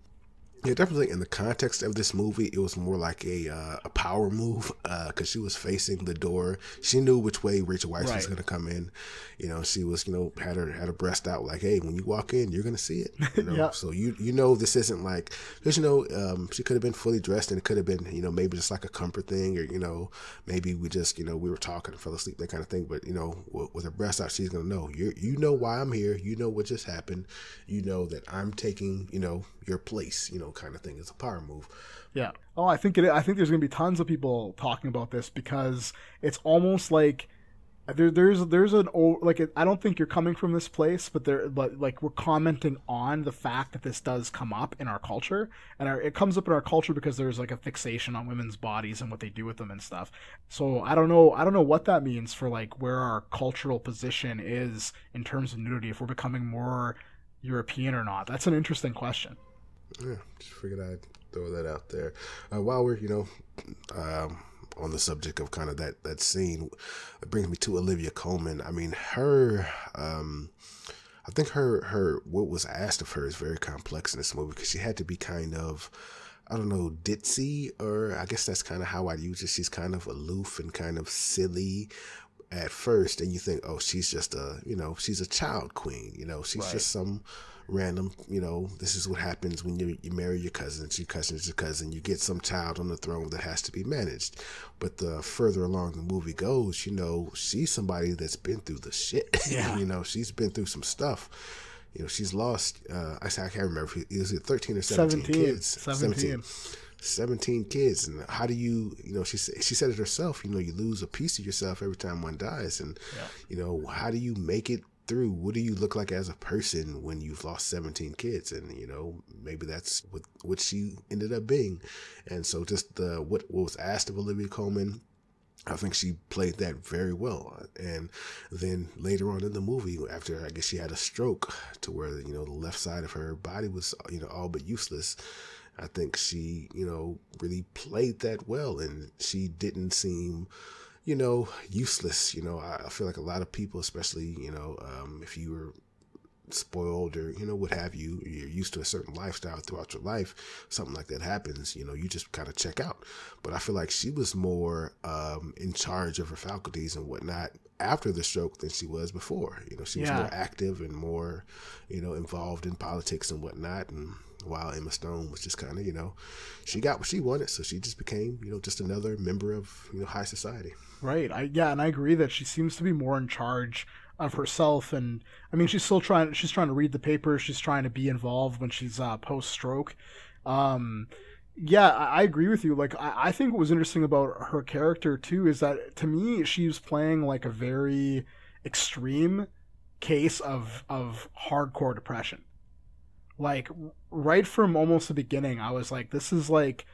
Yeah, definitely in the context of this movie, it was more like a power move because she was facing the door. She knew which way Rachel Weisz was going to come in. You know, she was, had her breast out like, hey, when you walk in, you're going to see it. You know? So you know this isn't like, because, she could have been fully dressed and it could have been, maybe just like a comfort thing, or, maybe we just, we were talking and fell asleep, that kind of thing. But, with her breast out, she's going to know, you know why I'm here. You know what just happened. You know that I'm taking, your place, kind of thing. It's a power move. Yeah. Oh, I think there's going to be tons of people talking about this because it's almost like there's an I don't think you're coming from this place, but we're commenting on the fact that this does come up in our culture, and it comes up in our culture because there's like a fixation on women's bodies and what they do with them and stuff. So I don't know what that means for like where our cultural position is in terms of nudity, if we're becoming more European or not. That's an interesting question. Yeah, just figured I'd throw that out there. While we're, on the subject of kind of that scene, it brings me to Olivia Colman. I mean, her, I think her what was asked of her is very complex in this movie because she had to be kind of, I don't know, ditzy, or I guess that's kind of how I use it. She's kind of aloof and kind of silly at first, and you think, oh, she's just she's a child queen, she's just some random, this is what happens when you marry your cousin, your cousin's your cousin, you get some child on the throne that has to be managed. But the further along the movie goes, she's somebody that's been through the shit. Yeah. She's been through some stuff. She's lost, I can't remember, is it 13 or 17 kids? 17 kids. And how do you she said it herself, you lose a piece of yourself every time one dies. And, how do you make it through? What do you look like as a person when you've lost 17 kids? And, maybe that's what she ended up being. And so just what was asked of Olivia Colman, I think she played that very well. And then later on in the movie, after I guess she had a stroke to where, the left side of her body was, all but useless, I think she, really played that well, and she didn't seem, useless. I feel like a lot of people, especially, if you were spoiled or, what have you, you're used to a certain lifestyle throughout your life, something like that happens, you just kind of check out. But I feel like she was more in charge of her faculties and whatnot after the stroke than she was before. She was more active and more, involved in politics and whatnot. And while Emma Stone was just kind of, she got what she wanted, so she just became, just another member of, high society. Right. And I agree that she seems to be more in charge of herself. And I mean, she's trying to read the papers. She's trying to be involved when she's post-stroke. Yeah, I agree with you. Like, I think what was interesting about her character too is that, to me, she was playing like a very extreme case of hardcore depression. Like, right from almost the beginning, I was like, this is like,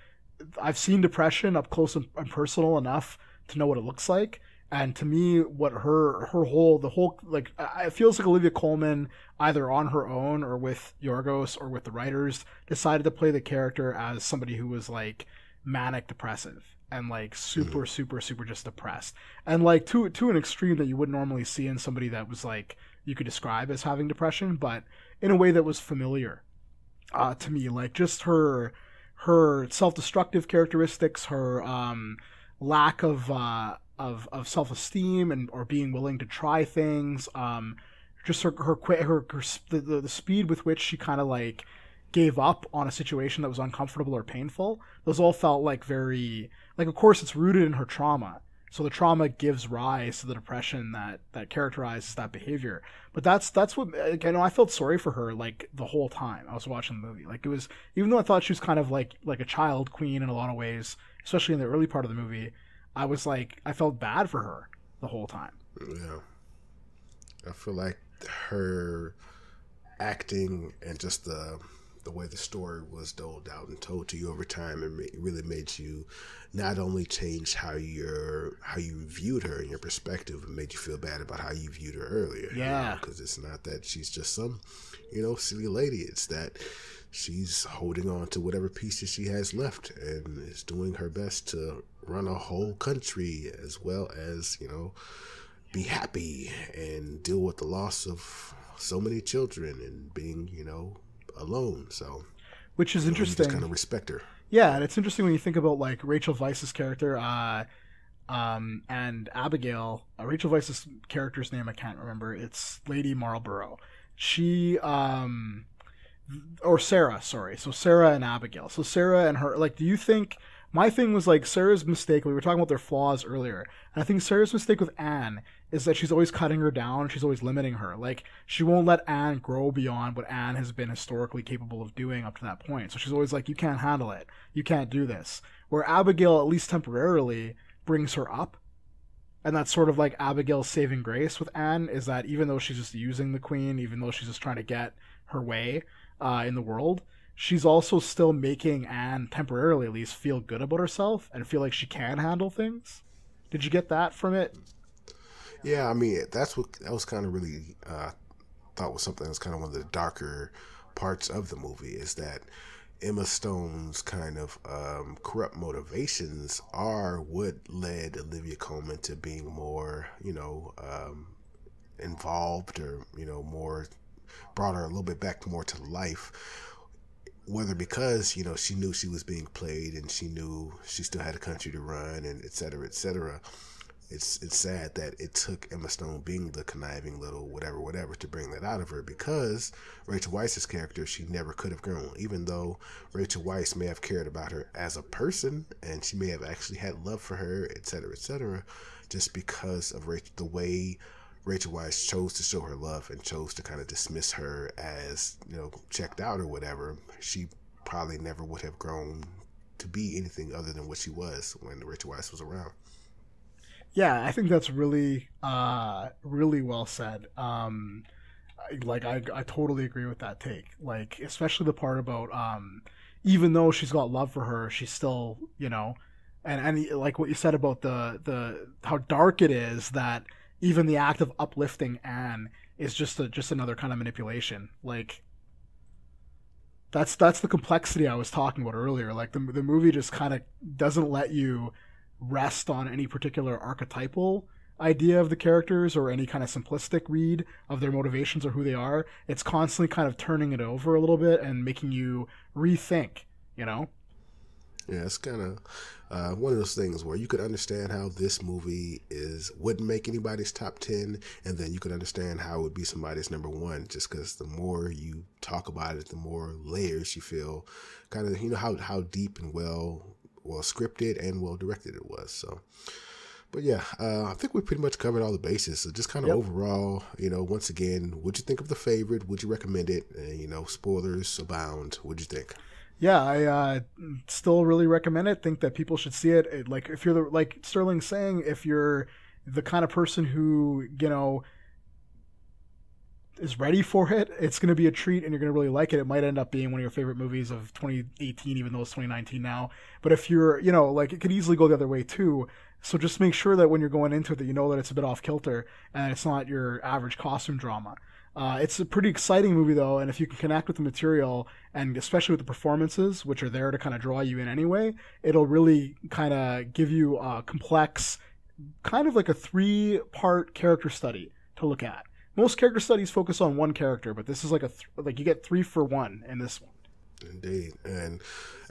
I've seen depression up close and personal enough to know what it looks like. And to me, what her whole, like, it feels like Olivia Colman, either on her own or with Yorgos or with the writers, decided to play the character as somebody who was like manic depressive and like super just depressed, and like to an extreme that you wouldn't normally see in somebody that was like, you could describe as having depression, but in a way that was familiar to me. Like, just her self-destructive characteristics, her lack of self-esteem and or being willing to try things, just the speed with which she kind of like gave up on a situation that was uncomfortable or painful. Those all felt like very, like, of course it's rooted in her trauma, so the trauma gives rise to the depression that characterizes that behavior. But that's what, like, I know I felt sorry for her like the whole time I was watching the movie. Like, it was, even though I thought she was kind of like a child queen in a lot of ways, especially in the early part of the movie, I was like, I felt bad for her the whole time. Yeah. I feel like her acting and just the way the story was doled out and told to you over time, it really made you not only change how you viewed her and your perspective, it made you feel bad about how you viewed her earlier. Yeah. Because it's not that she's just some, silly lady. It's that she's holding on to whatever pieces she has left and is doing her best to run a whole country, as well as, be happy and deal with the loss of so many children and being, alone. So, which is interesting. You just kind of respect her. Yeah, and it's interesting when you think about like Rachel Weisz's character, and Abigail. Rachel Weisz's character's name I can't remember. It's Lady Marlborough. She, or Sarah. Sorry. So Sarah and Abigail. So Sarah and her. Like, do you think? My thing was like Sarah's mistake. We were talking about their flaws earlier, and I think Sarah's mistake with Anne is that she's always cutting her down. She's always limiting her. Like, she won't let Anne grow beyond what Anne has been historically capable of doing up to that point. So she's always like, you can't handle it. You can't do this. Where Abigail, at least temporarily, brings her up. And that's sort of like Abigail's saving grace with Anne, is that even though she's just using the queen, even though she's just trying to get her way in the world, she's also still making Anne, temporarily at least, feel good about herself and feel like she can handle things. Did you get that from it? Yeah, I mean, that was kind of really thought was something that's kind of one of the darker parts of the movie, is that Emma Stone's kind of corrupt motivations are what led Olivia Colman to being more, involved, or, more, brought her a little bit back more to life. Whether because, she knew she was being played and she knew she still had a country to run, and et cetera, et cetera. It's sad that it took Emma Stone being the conniving little whatever to bring that out of her, because Rachel Weisz's character, she never could have grown. Even though Rachel Weisz may have cared about her as a person and she may have actually had love for her, et cetera, just because of the way Rachel Weisz chose to show her love and chose to kind of dismiss her as, checked out or whatever, she probably never would have grown to be anything other than what she was when Rachel Weisz was around. Yeah, I think that's really, really well said. Like, I totally agree with that take. Like, especially the part about, even though she's got love for her, she's still, and like what you said about the how dark it is, that even the act of uplifting Anne is just another kind of manipulation. Like, that's the complexity I was talking about earlier. Like, the movie just kind of doesn't let you rest on any particular archetypal idea of the characters or any kind of simplistic read of their motivations or who they are. It's constantly kind of turning it over a little bit and making you rethink, Yeah, it's kind of one of those things where you could understand how this movie wouldn't make anybody's top 10, and then you could understand how it would be somebody's number 1, just because the more you talk about it, the more layers you feel, kind of, how deep and well scripted and well directed it was. So, But yeah, I think we pretty much covered all the bases. So just kind of overall, once again, what'd you think of The Favorite? Would you recommend it? And, spoilers abound. What'd you think? Yeah, I still really recommend it. Think that people should see it. If you're like Sterling's saying, if you're the kind of person who, is ready for it, it's going to be a treat and you're going to really like it. It might end up being one of your favorite movies of 2018, even though it's 2019 now. But if you're, it could easily go the other way too. So just make sure that when you're going into it that you know that it's a bit off kilter and it's not your average costume drama. It's a pretty exciting movie though, and if you can connect with the material and especially with the performances, which are there to kind of draw you in anyway, it'll really kind of give you a complex, kind of like a 3-part character study to look at. Most character studies focus on one character, but this is like you get 3 for 1 in this one. Indeed. And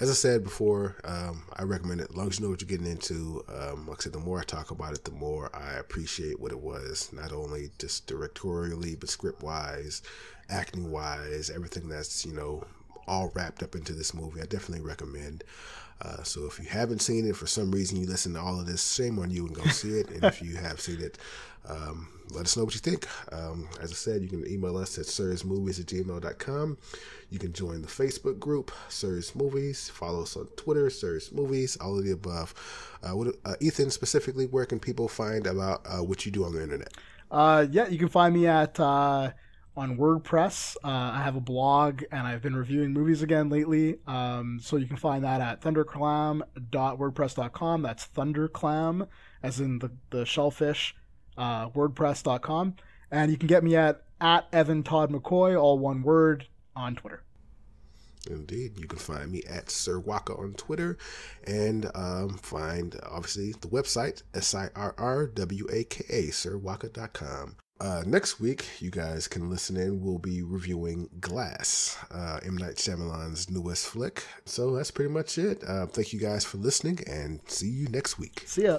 as I said before, I recommend it as long as you know what you're getting into. Like I said, the more I talk about it, the more I appreciate what it was, not only just directorially, but script-wise, acting-wise, everything that's, all wrapped up into this movie. I definitely recommend. So if you haven't seen it, for some reason you listen to all of this, shame on you, and go see it. And if you have seen it, let us know what you think. As I said, you can email us at sirrsmovies@gmail.com. You can join the Facebook group, Sirr's Movies. Follow us on Twitter, Sirr's Movies, all of the above. Ethan, specifically, where can people find about what you do on the internet? You can find me at on WordPress. I have a blog, and I've been reviewing movies again lately. So you can find that at thunderclam.wordpress.com. That's thunderclam, as in the shellfish, wordpress.com. And you can get me at Evan Todd-McCoy, all one word, on Twitter. Indeed. You can find me at Sir Waka on Twitter, and find, obviously, the website, SIRRWAKA, sirwaka.com. Next week, you guys can listen in. We'll be reviewing Glass, M. Night Shyamalan's newest flick. So that's pretty much it. Thank you guys for listening, and see you next week. See ya.